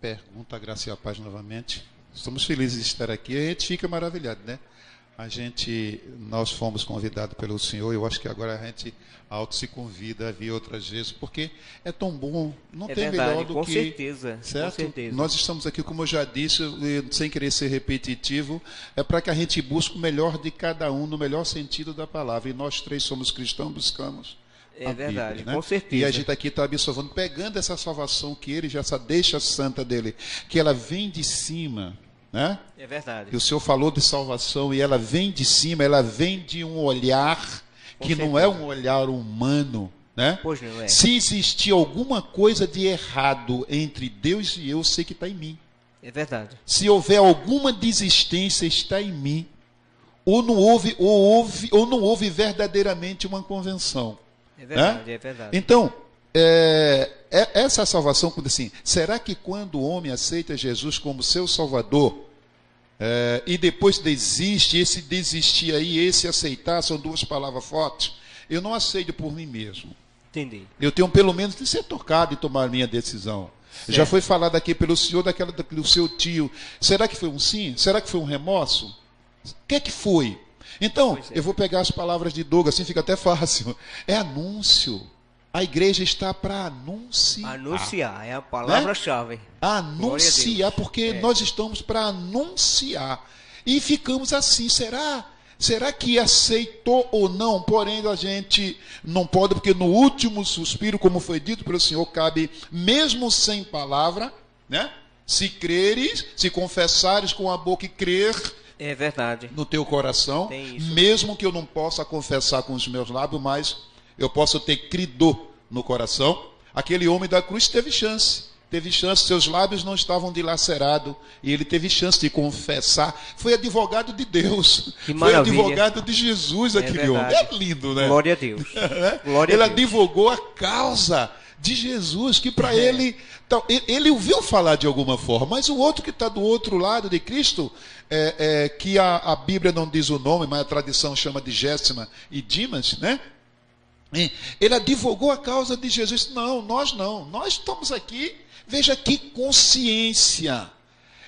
Pergunta, graça e a paz novamente. Estamos felizes de estar aqui. A gente fica maravilhado, né? Nós fomos convidados pelo Senhor. Eu acho que agora a gente se convida a vir outras vezes, porque é tão bom. Não tem verdade, melhor do com que... certeza, certo? Com certeza. Nós estamos aqui, como eu já disse, sem querer ser repetitivo, é para que a gente busque o melhor de cada um, no melhor sentido da palavra. E nós três somos cristãos, buscamos É verdade, Bíblia, né? com certeza. E a gente aqui está observando, pegando essa salvação que ele já, essa deixa santa dele, que ela vem de cima, né? É verdade. E o Senhor falou de salvação e ela vem de cima, ela vem de um olhar que não é um olhar humano, né? Pois não é. Se existir alguma coisa de errado entre Deus e eu sei que está em mim. É verdade. Se houver alguma desistência, está em mim. Ou não houve verdadeiramente uma convenção. É verdade, né? É verdade. Então, essa salvação, assim, será que quando o homem aceita Jesus como seu Salvador, e depois desiste, esse desistir aí, esse aceitar, são duas palavras fortes, eu não aceito por mim mesmo. Entendi. Eu tenho pelo menos de ser tocado e tomar a minha decisão. Certo. Já foi falado aqui pelo senhor do seu tio. Será que foi um sim? Será que foi um remorso? O que é que foi? Então, eu vou pegar as palavras de Douglas, assim fica até fácil. É anúncio. A igreja está para anunciar. Anunciar, é a palavra-chave. Anunciar, porque nós estamos para anunciar. E ficamos assim, será? Será que aceitou ou não? Porém, a gente não pode, porque no último suspiro, como foi dito pelo Senhor, cabe, mesmo sem palavra, né? Se creres, se confessares com a boca e crer É verdade. no teu coração, Tem isso. mesmo que eu não possa confessar com os meus lábios, mas eu posso ter crido no coração. Aquele homem da cruz teve chance, seus lábios não estavam dilacerados, e ele teve chance de confessar. Foi advogado de Deus, Que foi maravilha. advogado de Jesus, aquele homem. verdade. É lindo, né? Glória a Deus. Glória Ele a Deus. advogou a causa de Jesus, que para ele, ele ouviu falar de alguma forma, mas o outro que está do outro lado de Cristo, que a Bíblia não diz o nome, mas a tradição chama de Gésima e Dimas, né? Ele advogou a causa de Jesus. Não, nós estamos aqui, veja que consciência.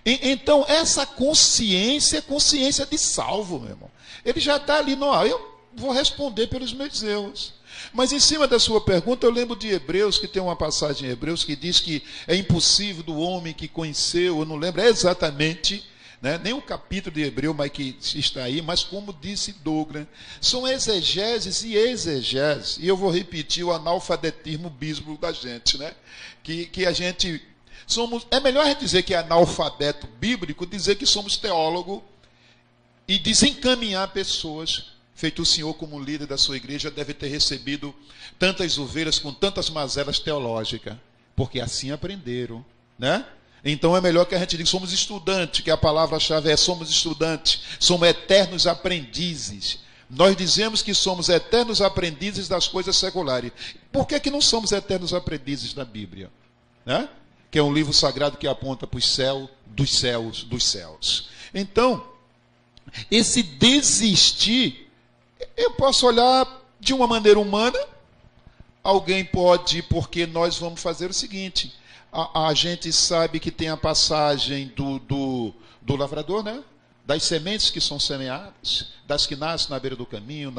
Então, essa consciência é consciência de salvo, meu irmão. Ele já está ali, não, eu vou responder pelos meus erros. Mas em cima da sua pergunta, eu lembro de Hebreus, que tem uma passagem em Hebreus que diz que é impossível do homem que conheceu, eu não lembro exatamente, né, nem o capítulo de Hebreu, mas que está aí, mas como disse Douglas, são exegeses e exegeses, e eu vou repetir o analfabetismo bíblico da gente, né, que a gente somos, é melhor a gente dizer que é analfabeto bíblico, dizer que somos teólogo e desencaminhar pessoas. Feito o senhor, como líder da sua igreja, deve ter recebido tantas ovelhas com tantas mazelas teológicas, porque assim aprenderam, né? Então é melhor que a gente diga, somos estudantes, que a palavra-chave é somos estudantes, somos eternos aprendizes. Nós dizemos que somos eternos aprendizes das coisas seculares. Por que não somos eternos aprendizes da Bíblia? Né? Que é um livro sagrado que aponta para o céu dos céus dos céus. Então, esse desistir, eu posso olhar de uma maneira humana, alguém pode, porque nós vamos fazer o seguinte, a gente sabe que tem a passagem do lavrador, né? Das sementes que são semeadas, das que nascem na beira do caminho,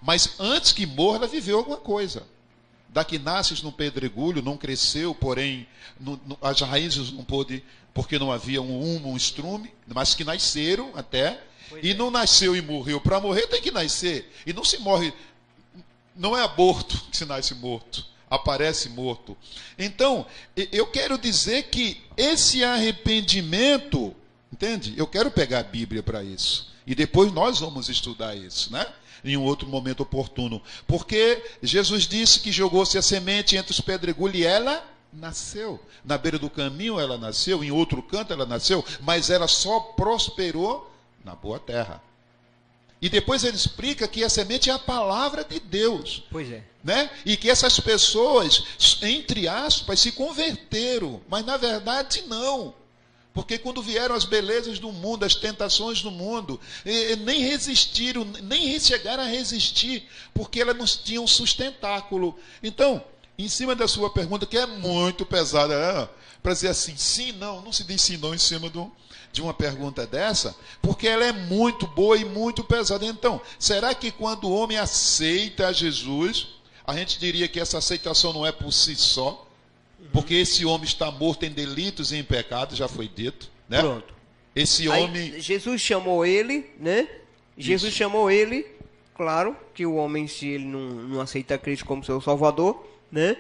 mas antes que morra, ela viveu alguma coisa. Da que nasces no pedregulho, não cresceu, porém, as raízes não pôde, porque não havia um estrume, mas que nasceram até, e não nasceu e morreu. Para morrer tem que nascer. E não se morre, não é aborto que se nasce morto, aparece morto. Então, eu quero dizer que esse arrependimento, entende? Eu quero pegar a Bíblia para isso. E depois nós vamos estudar isso, né? Em um outro momento oportuno. Porque Jesus disse que jogou-se a semente entre os pedregulhos e ela nasceu. Na beira do caminho ela nasceu, em outro canto ela nasceu, mas ela só prosperou na boa terra. E depois ele explica que a semente é a palavra de Deus. Pois é. Né? E que essas pessoas, entre aspas, se converteram. Mas na verdade não. Porque quando vieram as belezas do mundo, as tentações do mundo, nem resistiram, nem chegaram a resistir, porque elas não tinham sustentáculo. Então, em cima da sua pergunta, que é muito pesada, para dizer assim, sim, não se diz sim, não, em cima de uma pergunta dessa, porque ela é muito boa e muito pesada. Então, será que quando o homem aceita a Jesus, a gente diria que essa aceitação não é por si só? Porque esse homem está morto em delitos e em pecados, já foi dito, né? Pronto. Esse Aí, homem... Jesus chamou ele, né? Jesus chamou ele, claro, que o homem, se ele não aceita Cristo como seu Salvador, né?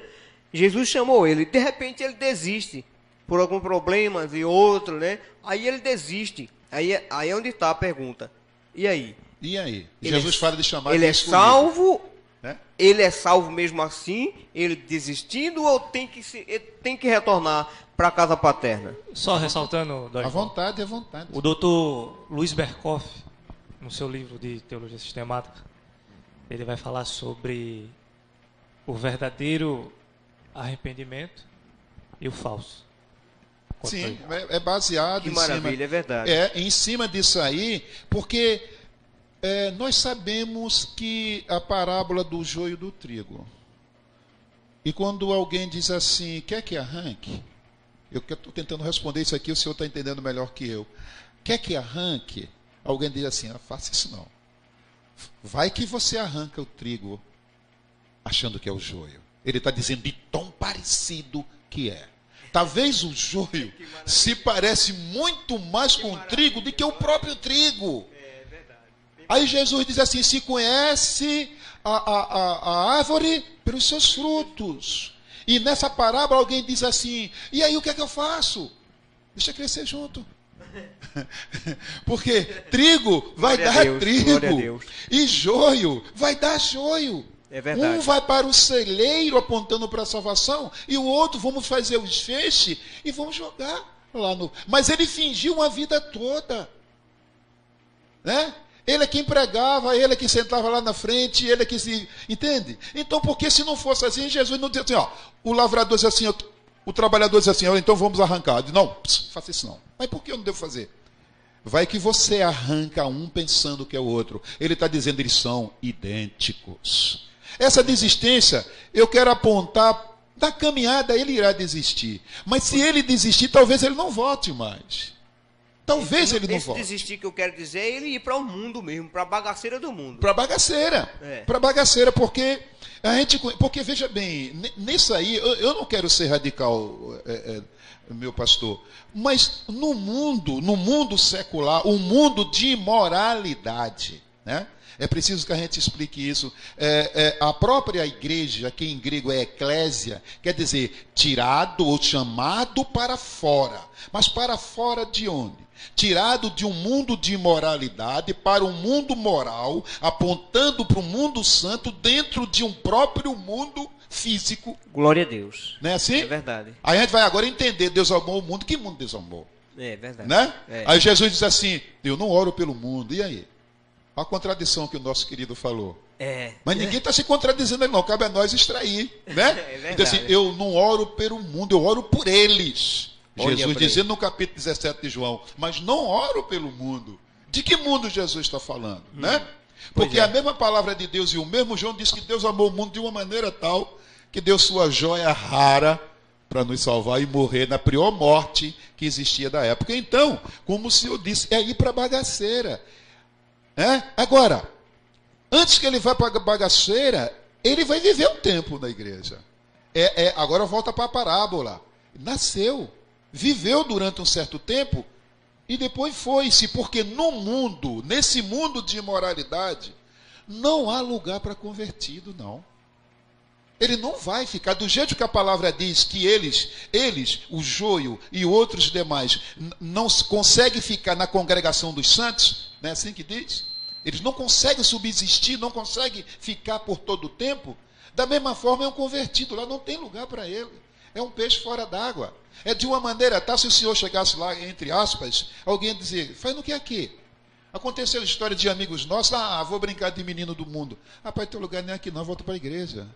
Jesus chamou ele, de repente ele desiste, por algum problema e outro, né? Aí ele desiste. Aí é onde está a pergunta. E aí? E aí? Ele Jesus fala de chamar ele de é escolhido, salvo, né? ele é salvo mesmo assim, ele desistindo, ou ele tem que retornar para a casa paterna? Só ressaltando, À Dorival, vontade, à vontade. o doutor Luiz Berkoff, no seu livro de Teologia Sistemática, ele vai falar sobre o verdadeiro arrependimento e o falso. Sim, é baseado Que em maravilha, cima... é verdade. Em cima disso aí, porque nós sabemos que a parábola do joio e do trigo. E quando alguém diz assim, quer que arranque? Eu estou tentando responder isso aqui, o senhor está entendendo melhor que eu. Quer que arranque? Alguém diz assim, faça isso não. Vai que você arranca o trigo achando que é o joio. Ele está dizendo de tão parecido que é. Talvez o joio se parece muito mais com o trigo do que o próprio trigo. É verdade. Bem Aí Jesus diz assim: se conhece a árvore pelos seus frutos. E nessa parábola alguém diz assim: e aí o que é que eu faço? Deixa crescer junto. Porque trigo vai dar trigo e joio vai dar joio. É verdade. Um vai para o celeiro apontando para a salvação e o outro vamos fazer o desfeche e vamos jogar lá no... Mas ele fingiu uma vida toda, né? Ele é quem pregava, ele é quem sentava lá na frente, ele é quem se... Entende? Então, porque se não fosse assim, Jesus não dizia assim, ó, o lavrador diz assim, o trabalhador diz assim, ó, então vamos arrancar. Diz, não, faça isso não. Mas por que eu não devo fazer? Vai que você arranca um pensando que é o outro. Ele está dizendo, eles são idênticos. Essa desistência, eu quero apontar, na caminhada ele irá desistir. Mas se ele desistir, talvez ele não volte mais. Talvez ele não volte. Desistir que eu quero dizer é ele ir para o mundo mesmo, para a bagaceira do mundo. Para a bagaceira. Para a bagaceira, porque a gente... Porque, veja bem, nisso aí, eu não quero ser radical, meu pastor, mas no mundo secular, o mundo de imoralidade, né? É preciso que a gente explique isso. A própria igreja, que em grego é eclésia, quer dizer tirado ou chamado para fora. Mas para fora de onde? Tirado de um mundo de imoralidade para um mundo moral, apontando para o mundo santo dentro de um próprio mundo físico. Glória a Deus. Não é assim? É verdade. Aí a gente vai agora entender, Deus amou o mundo. Que mundo Deus amou? É verdade. Né? É. Aí Jesus diz assim, eu não oro pelo mundo. E aí? A contradição que o nosso querido falou. Mas ninguém está se contradizendo aí não, cabe a nós extrair, né? Então assim, eu não oro pelo mundo, eu oro por eles. Jesus dizendo no capítulo 17 de João, mas não oro pelo mundo. De que mundo Jesus está falando, né? Porque a mesma palavra de Deus e o mesmo João diz que Deus amou o mundo de uma maneira tal que deu sua joia rara para nos salvar e morrer na pior morte que existia da época. Então, como o Senhor disse, é ir para a bagaceira. Agora, antes que ele vá para a bagaceira, ele vai viver um tempo na igreja. Agora volta para a parábola. Nasceu, viveu durante um certo tempo e depois foi-se, porque no mundo, nesse mundo de imoralidade, não há lugar para convertido, não. Ele não vai ficar, do jeito que a palavra diz que eles, o joio e outros demais, não conseguem ficar na congregação dos santos, não é assim que diz? Eles não conseguem subsistir, não conseguem ficar por todo o tempo. Da mesma forma é um convertido, lá não tem lugar para ele. É um peixe fora d'água. É de uma maneira tal, se o senhor chegasse lá, entre aspas, alguém ia dizer, faz no que aqui? Aconteceu a história de amigos nossos, vou brincar de menino do mundo. Rapaz, teu lugar nem é aqui não, volta para a igreja.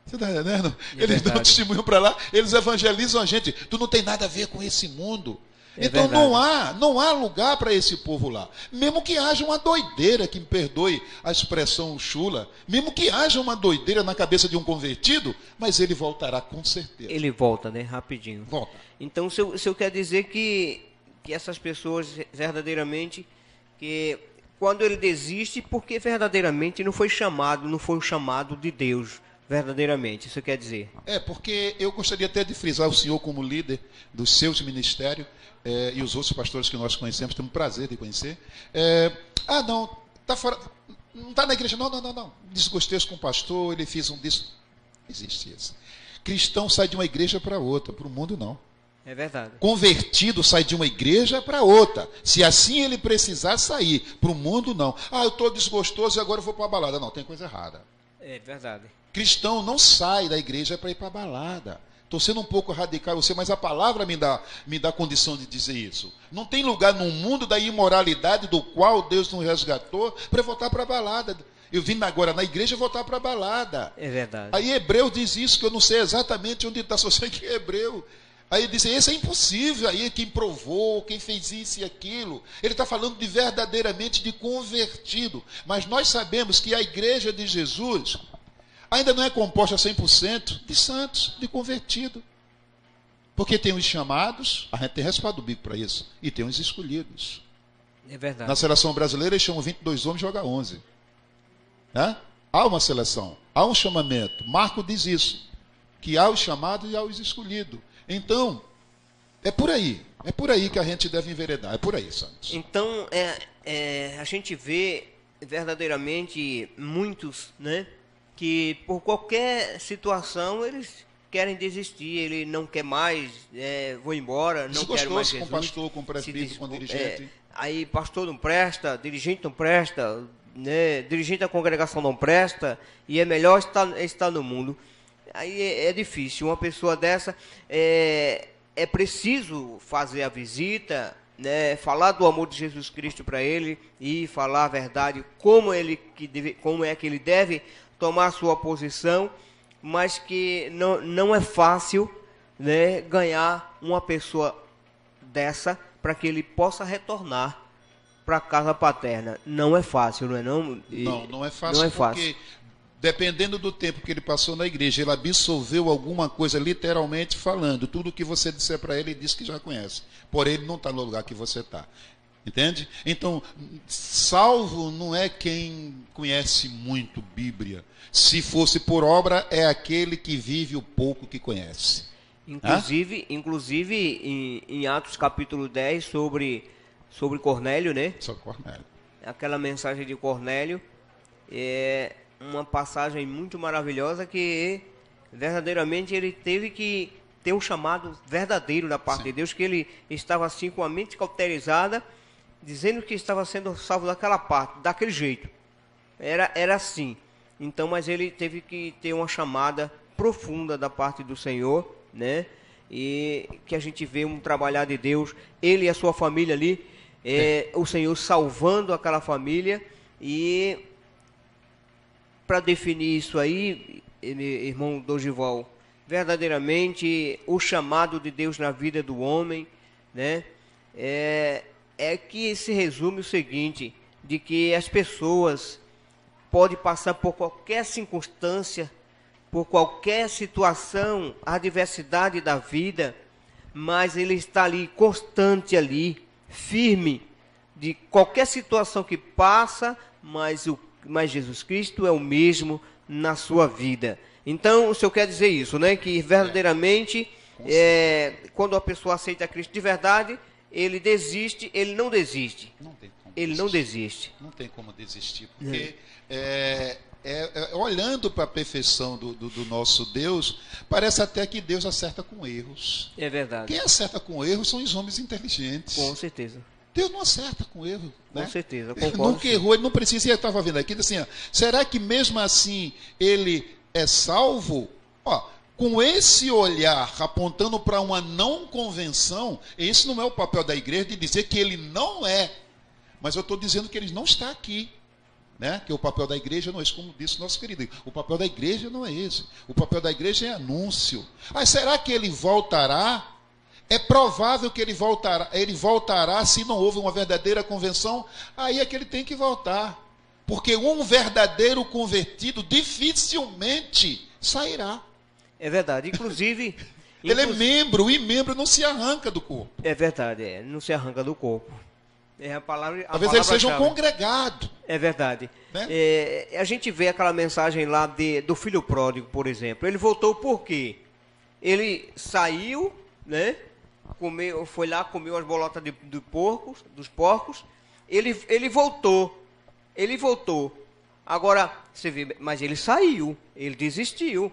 Você está entendendo? Eles dão testemunho para lá, eles evangelizam a gente. Tu não tem nada a ver com esse mundo. Então não há lugar para esse povo lá. Mesmo que haja uma doideira, que me perdoe a expressão chula, mesmo que haja uma doideira na cabeça de um convertido, mas ele voltará com certeza. Ele volta, né? Rapidinho. Volta. Então, se eu quer dizer que essas pessoas verdadeiramente, que quando ele desiste, porque verdadeiramente não foi um chamado de Deus. Verdadeiramente, isso quer dizer? Porque eu gostaria até de frisar o senhor como líder dos seus ministérios e os outros pastores que nós conhecemos, temos o prazer de conhecer. Não, está fora, não está na igreja, não. Desgostei com o pastor, ele fez um disso. Não existe isso. Cristão sai de uma igreja para outra, para o mundo não. É verdade. Convertido sai de uma igreja para outra. Se assim ele precisar sair, para o mundo não. Eu estou desgostoso e agora eu vou para a balada. Não, tem coisa errada. É verdade. Cristão não sai da igreja para ir para a balada. Estou sendo um pouco radical você, mas a palavra me dá condição de dizer isso. Não tem lugar no mundo da imoralidade do qual Deus nos resgatou para voltar para a balada. Eu vim agora na igreja voltar para a balada. É verdade. Aí Hebreu diz isso, que eu não sei exatamente onde está, só sei que é Hebreu. Aí ele diz, esse é impossível, aí quem provou, quem fez isso e aquilo. Ele está falando de verdadeiramente de convertido. Mas nós sabemos que a igreja de Jesus ainda não é composta 100% de santos, de convertido. Porque tem os chamados, a gente tem respaldo bíblico para isso, e tem os escolhidos. É verdade. Na seleção brasileira eles chamam 22 homens e joga 11. Há uma seleção, há um chamamento. Marco diz isso, que há os chamados e há os escolhidos. Então, é por aí que a gente deve enveredar, é por aí, Santos. Então, a gente vê verdadeiramente muitos, né, que por qualquer situação eles querem desistir, ele não quer mais, vou embora, não quero mais Jesus. Com pastor, com prefeito, com dirigente. Aí pastor não presta, dirigente não presta, né, dirigente da congregação não presta, e é melhor estar no mundo. Aí é difícil, uma pessoa dessa, é preciso fazer a visita, né, falar do amor de Jesus Cristo para ele e falar a verdade, como é que ele deve tomar sua posição, mas que não é fácil, né, ganhar uma pessoa dessa para que ele possa retornar para a casa paterna. Não é fácil, não é não? Não é fácil, não é fácil, porque dependendo do tempo que ele passou na igreja, ele absorveu alguma coisa, literalmente falando. Tudo que você disser para ele, ele diz que já conhece. Porém, ele não está no lugar que você está. Entende? Então, salvo não é quem conhece muito Bíblia. Se fosse por obra, é aquele que vive o pouco que conhece. Inclusive em Atos capítulo 10, sobre Cornélio, né? Sobre Cornélio. Aquela mensagem de Cornélio é uma passagem muito maravilhosa que verdadeiramente ele teve que ter um chamado verdadeiro da parte de Deus, que ele estava assim com a mente cauterizada, dizendo que estava sendo salvo daquela parte, daquele jeito. Era assim. Então, mas ele teve que ter uma chamada profunda da parte do Senhor, né? E que a gente vê um trabalhar de Deus, ele e a sua família ali, o Senhor salvando aquela família. E para definir isso aí, irmão Dorival, verdadeiramente o chamado de Deus na vida do homem, né? É que se resume o seguinte, de que as pessoas podem passar por qualquer circunstância, por qualquer situação, adversidade da vida, mas ele está ali, constante ali, firme, de qualquer situação que passa, mas Jesus Cristo é o mesmo na sua vida. Então, o senhor quer dizer isso, né? Que verdadeiramente, quando a pessoa aceita Cristo de verdade, ele desiste, ele não desiste. Não tem como ele desistir. Não desiste. Não tem como desistir, porque olhando para a perfeição do nosso Deus, parece até que Deus acerta com erros. É verdade. Quem acerta com erros são os homens inteligentes. Com certeza. Deus não acerta com erro. Com né? certeza, Ele concordo. nunca errou, ele não precisa. Eu estava vendo aqui, assim, será que mesmo assim ele é salvo? Com esse olhar apontando para uma não convenção, esse não é o papel da igreja de dizer que ele não é. Mas eu estou dizendo que ele não está aqui. Né? Que o papel da igreja não é esse, como disse nosso querido. O papel da igreja não é esse. O papel da igreja é anúncio. Mas será que ele voltará? É provável que ele voltará se não houve uma verdadeira convenção. Aí é que ele tem que voltar. Porque um verdadeiro convertido dificilmente sairá. É verdade. Inclusive... Ele é membro, e membro não se arranca do corpo. É verdade, não se arranca do corpo. Talvez ele seja um congregado. É verdade. Né? A gente vê aquela mensagem lá do filho pródigo, por exemplo. Ele voltou por quê? Ele saiu, né? Foi lá, comeu as bolotas dos porcos. Ele voltou. Ele voltou. Agora, você vê, mas ele saiu. Ele desistiu.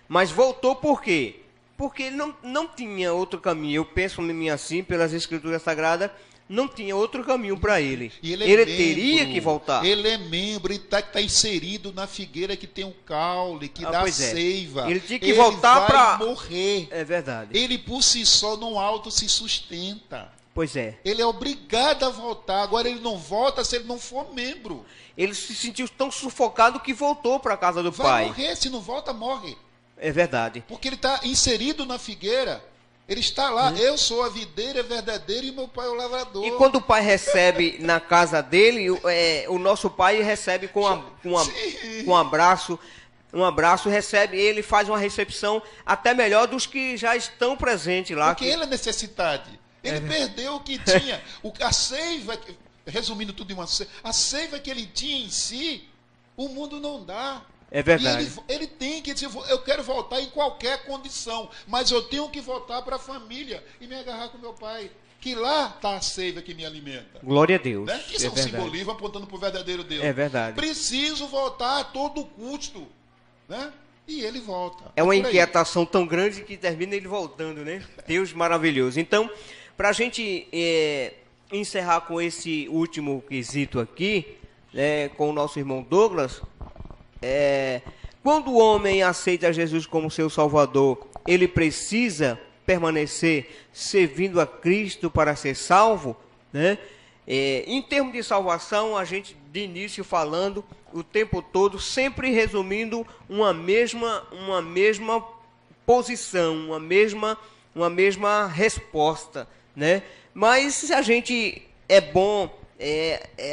Mas voltou por quê? Porque ele não tinha outro caminho. Eu penso em mim assim, pelas Escrituras Sagradas, não tinha outro caminho para ele. Ele teria que voltar. Ele é membro e está inserido na figueira que tem o caule, que dá seiva. Ele tinha que voltar para morrer. É verdade. Ele por si só no alto se sustenta. Pois é. Ele é obrigado a voltar. Agora ele não volta se ele não for membro. Ele se sentiu tão sufocado que voltou para a casa do pai. Vai morrer, se não volta, morre. É verdade. Porque ele está inserido na figueira. Ele está lá, eu sou a videira verdadeira e meu pai é o lavrador. E quando o pai recebe na casa dele, o nosso pai recebe com um abraço, recebe, ele faz uma recepção até melhor dos que já estão presentes lá. Porque ele é necessidade. Ele perdeu o que tinha. A seiva, resumindo tudo em uma seiva, a seiva que ele tinha em si, o mundo não dá. É verdade. E ele tem que dizer, eu quero voltar em qualquer condição, mas eu tenho que voltar para a família e me agarrar com meu pai. que lá está a seiva que me alimenta. Glória a Deus. Né? Isso é um simbolismo apontando para o verdadeiro Deus. É verdade. Preciso voltar a todo custo. Né? E ele volta. É uma inquietação tão grande que termina ele voltando, né? Deus maravilhoso. Então, para a gente encerrar com esse último quesito aqui, com o nosso irmão Douglas, quando o homem aceita Jesus como seu Salvador, ele precisa permanecer servindo a Cristo para ser salvo, né? Em termos de salvação, a gente de início falando o tempo todo, sempre resumindo uma mesma posição, uma mesma resposta, né? Mas a gente é bom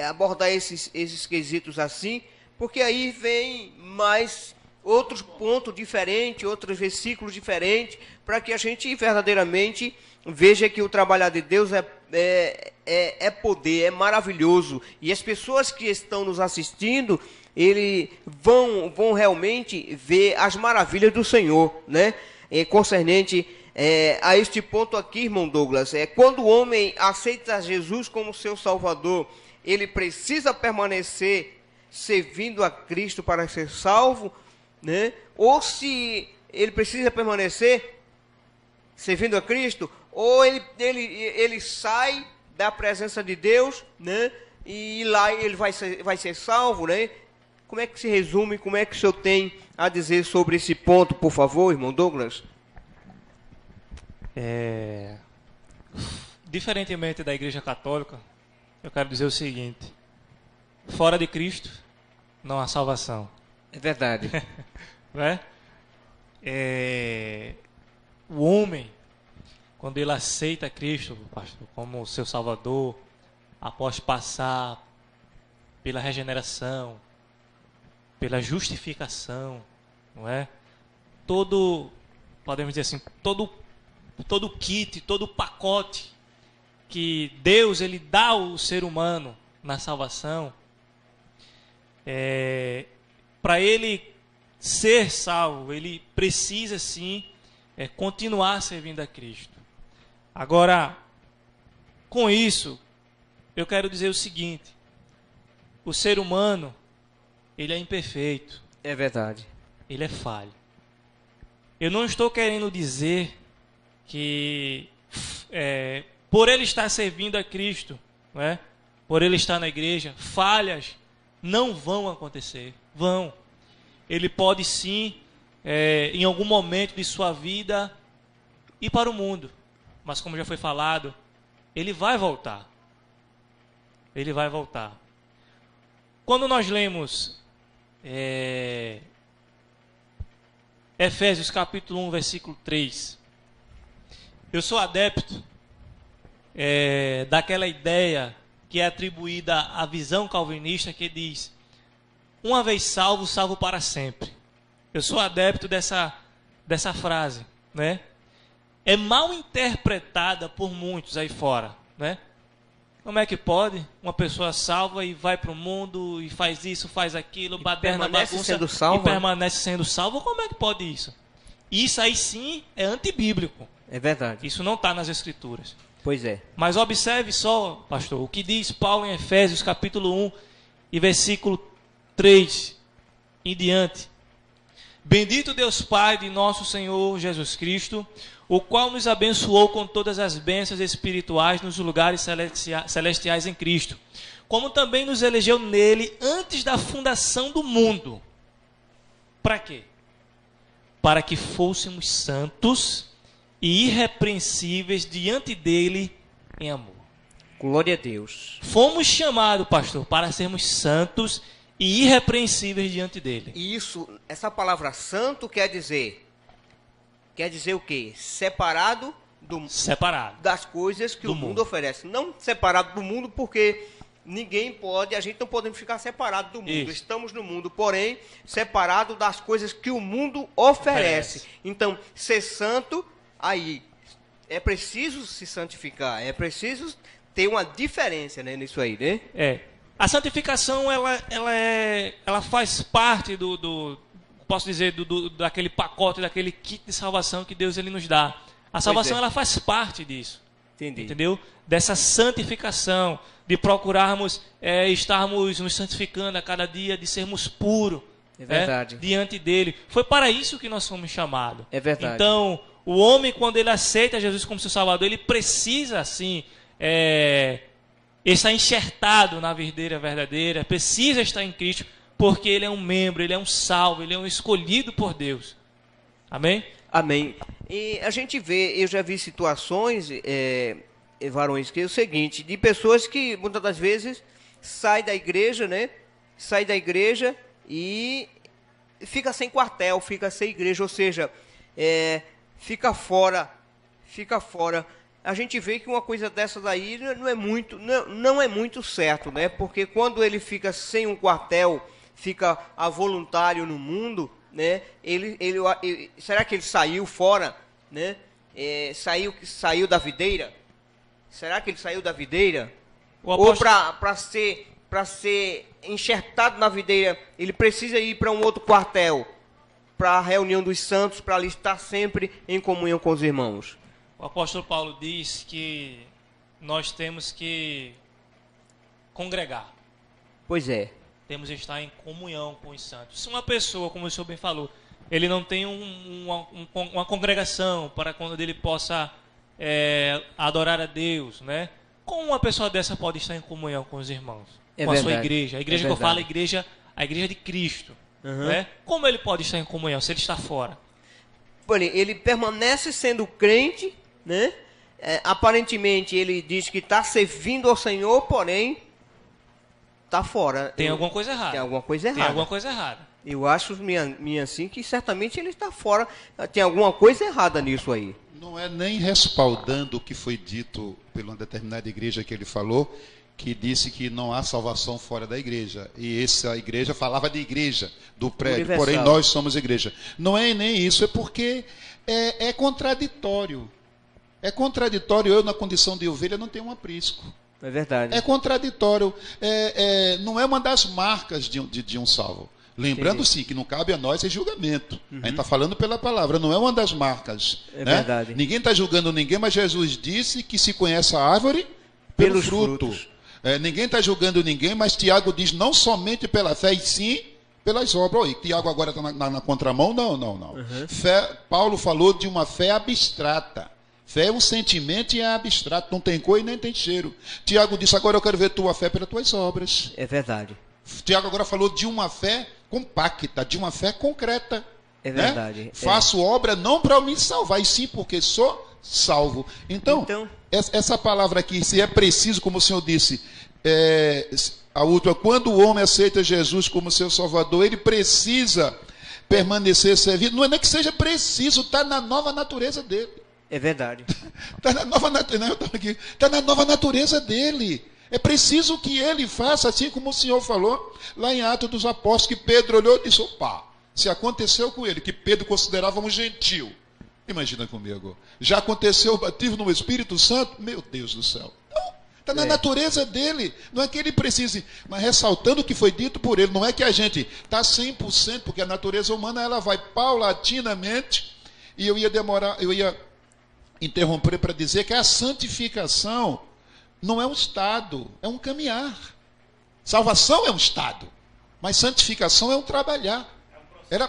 abordar esses quesitos assim, porque aí vem mais outros pontos diferentes, outros versículos diferentes, para que a gente verdadeiramente veja que o trabalhar de Deus é poder, é maravilhoso. E as pessoas que estão nos assistindo, eles vão realmente ver as maravilhas do Senhor, né? Concernente a este ponto aqui, irmão Douglas, quando o homem aceita Jesus como seu Salvador, ele precisa permanecer servindo a Cristo para ser salvo, né? Ou se ele precisa permanecer servindo a Cristo, ou ele sai da presença de Deus, né? E lá ele vai ser salvo, né? Como é que se resume, como é que o senhor tem a dizer sobre esse ponto, por favor, irmão Douglas? Diferentemente da Igreja Católica, eu quero dizer o seguinte: fora de Cristo não há salvação. É verdade. Né? O homem, quando ele aceita Cristo, pastor, como seu Salvador, após passar pela regeneração, pela justificação, não é? Podemos dizer assim, todo o kit, todo o pacote que Deus ele dá ao ser humano na salvação, para ele ser salvo, ele precisa sim continuar servindo a Cristo. Agora, com isso, eu quero dizer o seguinte: o ser humano, ele é imperfeito. É verdade. Ele é falho. Eu não estou querendo dizer que por ele estar servindo a Cristo, não é? Por ele estar na igreja, falhas não vão acontecer. Vão. Ele pode sim, em algum momento de sua vida, ir para o mundo. Mas como já foi falado, ele vai voltar. Ele vai voltar. Quando nós lemos Efésios capítulo 1, versículo 3, eu sou adepto daquela ideia que é atribuída à visão calvinista, que diz: uma vez salvo, salvo para sempre. Eu sou adepto dessa frase, né? É mal interpretada por muitos aí fora, né? Como é que pode uma pessoa salva e vai para o mundo e faz isso, faz aquilo, baderna bagunça sendo salva, e permanece sendo salvo? Como é que pode isso? Isso aí sim é antibíblico. É verdade. Isso não está nas Escrituras. Pois é. Mas observe só, pastor, o que diz Paulo em Efésios capítulo 1 e versículo 3 em diante. Bendito Deus Pai de nosso Senhor Jesus Cristo, o qual nos abençoou com todas as bênçãos espirituais nos lugares celestiais em Cristo, como também nos elegeu nele antes da fundação do mundo. Para quê? Para que fôssemos santos e irrepreensíveis diante dele em amor. Glória a Deus. Fomos chamados, pastor, para sermos santos e irrepreensíveis diante dele. E essa palavra santo quer dizer o quê? Separado das coisas que o mundo oferece. Não separado do mundo, porque a gente não pode ficar separado do mundo. Isso. Estamos no mundo, porém, separado das coisas que o mundo oferece. Então, ser santo, aí, é preciso se santificar, é preciso ter uma diferença, né, nisso aí, né? A santificação, ela faz parte posso dizer, daquele pacote, daquele kit de salvação que Deus ele nos dá. A salvação, ela faz parte disso. Entendi. Entendeu? Dessa santificação, de procurarmos estarmos nos santificando a cada dia, de sermos puros. É verdade. Diante dele. Foi para isso que nós fomos chamados. É verdade. Então, o homem, quando ele aceita Jesus como seu Salvador, ele precisa, assim, estar enxertado na videira verdadeira, precisa estar em Cristo, porque ele é um membro, ele é um salvo, ele é um escolhido por Deus. Amém? Amém. E a gente vê, eu já vi situações, varões, que é o seguinte, de pessoas que muitas das vezes saem da igreja, né? Sai da igreja e fica sem quartel, fica sem igreja, ou seja, fica fora. A gente vê que uma coisa dessa daí não é muito certo, né? Porque quando ele fica sem um quartel, fica a voluntário no mundo, né? Será que ele saiu fora, né? Saiu da videira? Será que ele saiu da videira? Ou para ser enxertado na videira, ele precisa ir para um outro quartel, para a reunião dos santos, para ali estar sempre em comunhão com os irmãos? O apóstolo Paulo diz que nós temos que congregar. Pois é. Temos que estar em comunhão com os santos. Se uma pessoa, como o senhor bem falou, ele não tem uma congregação para quando ele possa adorar a Deus, né? Como uma pessoa dessa pode estar em comunhão com os irmãos? Com a sua igreja? A igreja que eu falo, a igreja de Cristo. Né? Como ele pode estar em comunhão se ele está fora? Ele permanece sendo crente, né? Aparentemente ele diz que está servindo ao Senhor, porém está fora. Tem alguma coisa errada. Tem alguma coisa errada. Eu acho, minha assim, que certamente ele está fora. Tem alguma coisa errada nisso aí. Não é nem respaldando o que foi dito por uma determinada igreja que ele falou, que disse que não há salvação fora da igreja. E essa igreja falava de igreja, do prédio, universal. Porém nós somos igreja. Não é nem isso, é porque é contraditório. É contraditório, eu na condição de ovelha não tenho um aprisco. É verdade. É contraditório, não é uma das marcas de um salvo. Lembrando, sim, que não cabe a nós esse julgamento. A gente está falando pela palavra, não é uma das marcas. É verdade. Ninguém está julgando ninguém, mas Jesus disse que se conhece a árvore pelo fruto. Ninguém está julgando ninguém, mas Tiago diz não somente pela fé, e sim pelas obras. Oi, Tiago agora está na contramão? Não. Paulo falou de uma fé abstrata. Fé é um sentimento e é abstrato, não tem cor e nem tem cheiro. Tiago disse, agora eu quero ver tua fé pelas tuas obras. É verdade. Tiago agora falou de uma fé compacta, de uma fé concreta. É verdade. Faço obra não para me salvar, e sim porque sou salvo. Então, essa palavra aqui, se é preciso, como o senhor disse, a última, quando o homem aceita Jesus como seu salvador, ele precisa permanecer servindo. Não é nem que seja preciso, está na nova natureza dele. É verdade. Está na nova natureza dele. É preciso que ele faça, assim como o senhor falou, lá em Atos dos Apóstolos, que Pedro olhou e disse, opa, se aconteceu com ele, que Pedro considerava um gentil, imagina comigo, já aconteceu o batismo no Espírito Santo, meu Deus do céu. Não, está na natureza dele, não é que ele precise, mas ressaltando o que foi dito por ele, não é que a gente está 100%, porque a natureza humana ela vai paulatinamente, e eu ia interromper para dizer que a santificação não é um estado, é um caminhar. Salvação é um estado, mas santificação é um trabalhar.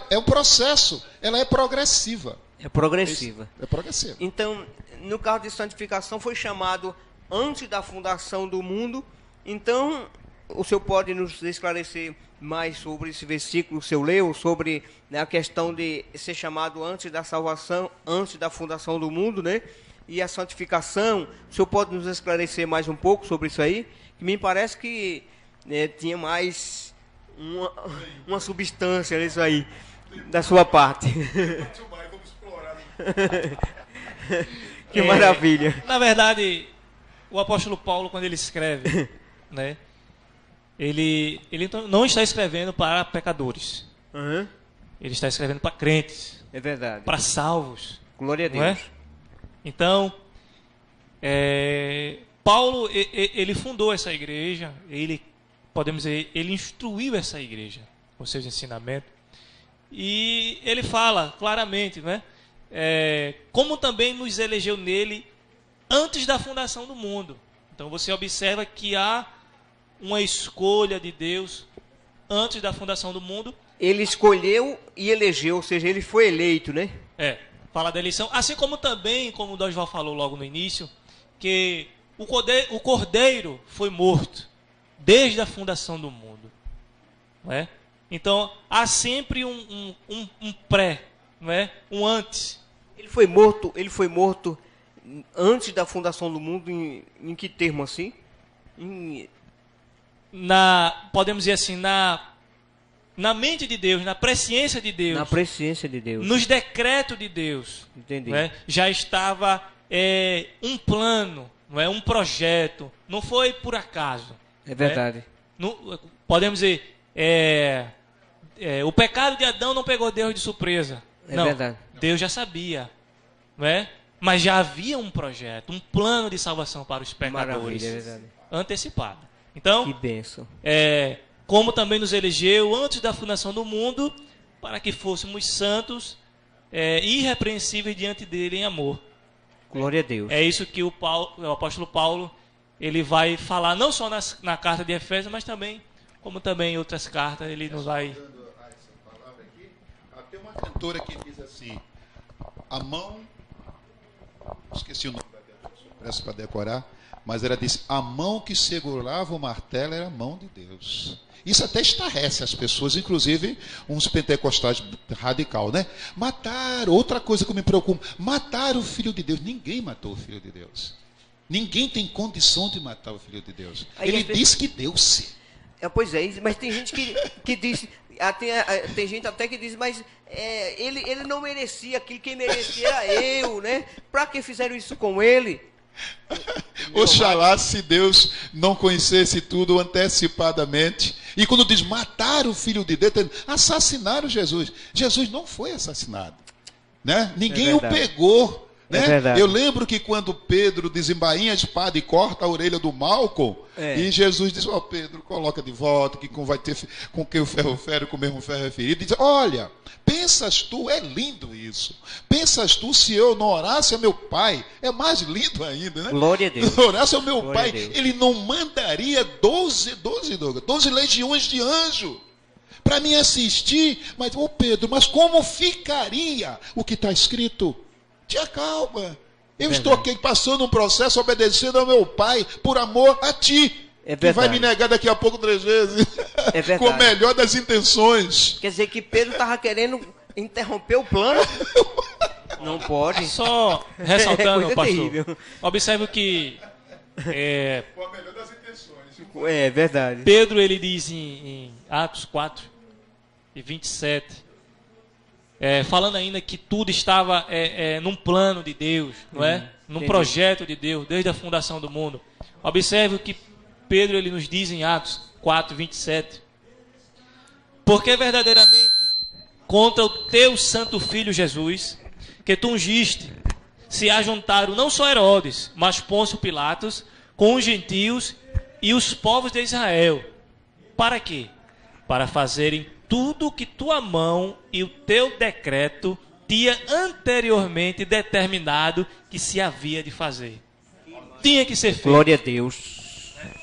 É um processo, ela é progressiva. É progressiva. É progressiva. Então, no caso de santificação, foi chamado antes da fundação do mundo. Então, o senhor pode nos esclarecer mais sobre esse versículo que o senhor leu, sobre a questão de ser chamado antes da salvação, antes da fundação do mundo, né? E a santificação, o senhor pode nos esclarecer mais um pouco sobre isso aí? Que me parece que tinha mais uma substância nisso aí, da sua parte. Que maravilha. Na verdade, o apóstolo Paulo, quando ele escreve, né, ele não está escrevendo para pecadores. Ele está escrevendo para crentes. É verdade. Para salvos. Glória a Deus. Não é? Então, Paulo, ele fundou essa igreja, podemos dizer, ele instruiu essa igreja com seus ensinamentos. E ele fala claramente, né, como também nos elegeu nele antes da fundação do mundo. Então você observa que há uma escolha de Deus antes da fundação do mundo. Ele escolheu e elegeu, ou seja, ele foi eleito, né? Fala da eleição. Assim como também, como o Dosval falou logo no início, que o cordeiro foi morto desde a fundação do mundo. Não é? Então, há sempre um pré, não é? Um antes. Ele foi morto antes da fundação do mundo, em que termo assim? Podemos dizer assim, na mente de Deus, na presciência de Deus. Na presciência de Deus. Nos decretos de Deus. Entendi. Não é? Já estava um plano, não é? Um projeto. Não foi por acaso. É verdade. Podemos dizer, o pecado de Adão não pegou Deus de surpresa. É verdade. Deus já sabia, não é? Mas já havia um projeto, um plano de salvação para os pecadores. Maravilha, é verdade. Antecipado. Então, que bênção. Como também nos elegeu antes da fundação do mundo, para que fôssemos santos, irrepreensíveis diante dele em amor. Glória a Deus. É isso que o apóstolo Paulo ele vai falar, não só na carta de Efésios, mas também, como também em outras cartas, ele nos vai... Tem uma cantora que diz assim, a mão... Esqueci o nome da cantora, peço para decorar, mas ela disse, a mão que segurava o martelo era a mão de Deus. Isso até estarrece as pessoas, inclusive uns pentecostais radical, né? Mataram, outra coisa que me preocupa, mataram o Filho de Deus. Ninguém matou o Filho de Deus. Ninguém tem condição de matar o Filho de Deus. Ele disse que deu-se. Pois é, mas tem gente que diz, tem gente até que diz, mas ele não merecia aquilo, quem merecia era eu, né? Para que fizeram isso com ele? Oxalá se Deus não conhecesse tudo antecipadamente. E quando diz matar o Filho de Deus, assassinaram Jesus. Jesus não foi assassinado, né? Ninguém o pegou, né? Eu lembro que quando Pedro desembainha a espada e corta a orelha do Malcolm, e Jesus diz, Pedro, coloca de volta, que vai ter com que o ferro fere, com o mesmo ferro é ferido. E diz, olha, pensas tu, é lindo isso. Pensas tu, se eu não orasse a meu pai, é mais lindo ainda, né? Glória a Deus. Se eu orasse ao meu pai, ele não mandaria 12 legiões de anjo para me assistir. Mas, Pedro, mas como ficaria o que está escrito? Te acalma. Eu estou aqui passando um processo, obedecendo ao meu pai, por amor a ti. Que vai me negar daqui a pouco 3 vezes. Com a melhor das intenções. Quer dizer que Pedro estava querendo interromper o plano? Não pode. Só ressaltando, pastor. Terrível. Observe que... Com a melhor das intenções. É verdade. Pedro, ele diz em Atos 4 e 27... falando ainda que tudo estava num plano de Deus, não é? Num projeto de Deus, desde a fundação do mundo. Observe o que Pedro ele nos diz em Atos 4, 27. Porque verdadeiramente contra o teu santo filho Jesus, que tu ungiste, se ajuntaram não só Herodes, mas Pôncio Pilatos, com os gentios e os povos de Israel. Para quê? Para fazerem tudo o que tua mão e o teu decreto tinha anteriormente determinado que se havia de fazer. Tinha que ser feito. Glória a Deus.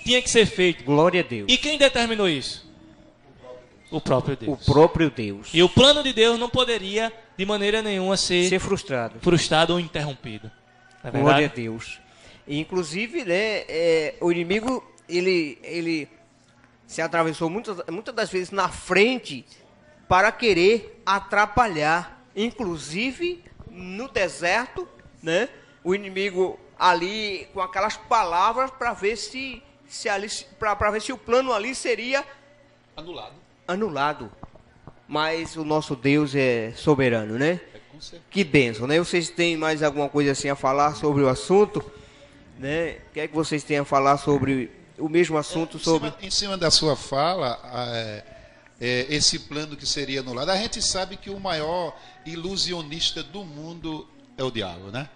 Tinha que ser feito. Glória a Deus. E quem determinou isso? O próprio Deus. O próprio Deus. E o plano de Deus não poderia, de maneira nenhuma, ser frustrado ou interrompido. Não é verdade? Glória a Deus. E, inclusive, né, o inimigo, ele se atravessou muitas das vezes na frente para querer atrapalhar. Inclusive, no deserto, né, o inimigo ali com aquelas palavras para ver se ver se o plano ali seria anulado. Mas o nosso Deus é soberano, né? Que bênção, né? Vocês têm mais alguma coisa assim a falar sobre o assunto, né? O que é que vocês têm a falar sobre o mesmo assunto? Em cima da sua fala, esse plano que seria anulado, a gente sabe que o maior ilusionista do mundo é o diabo, né?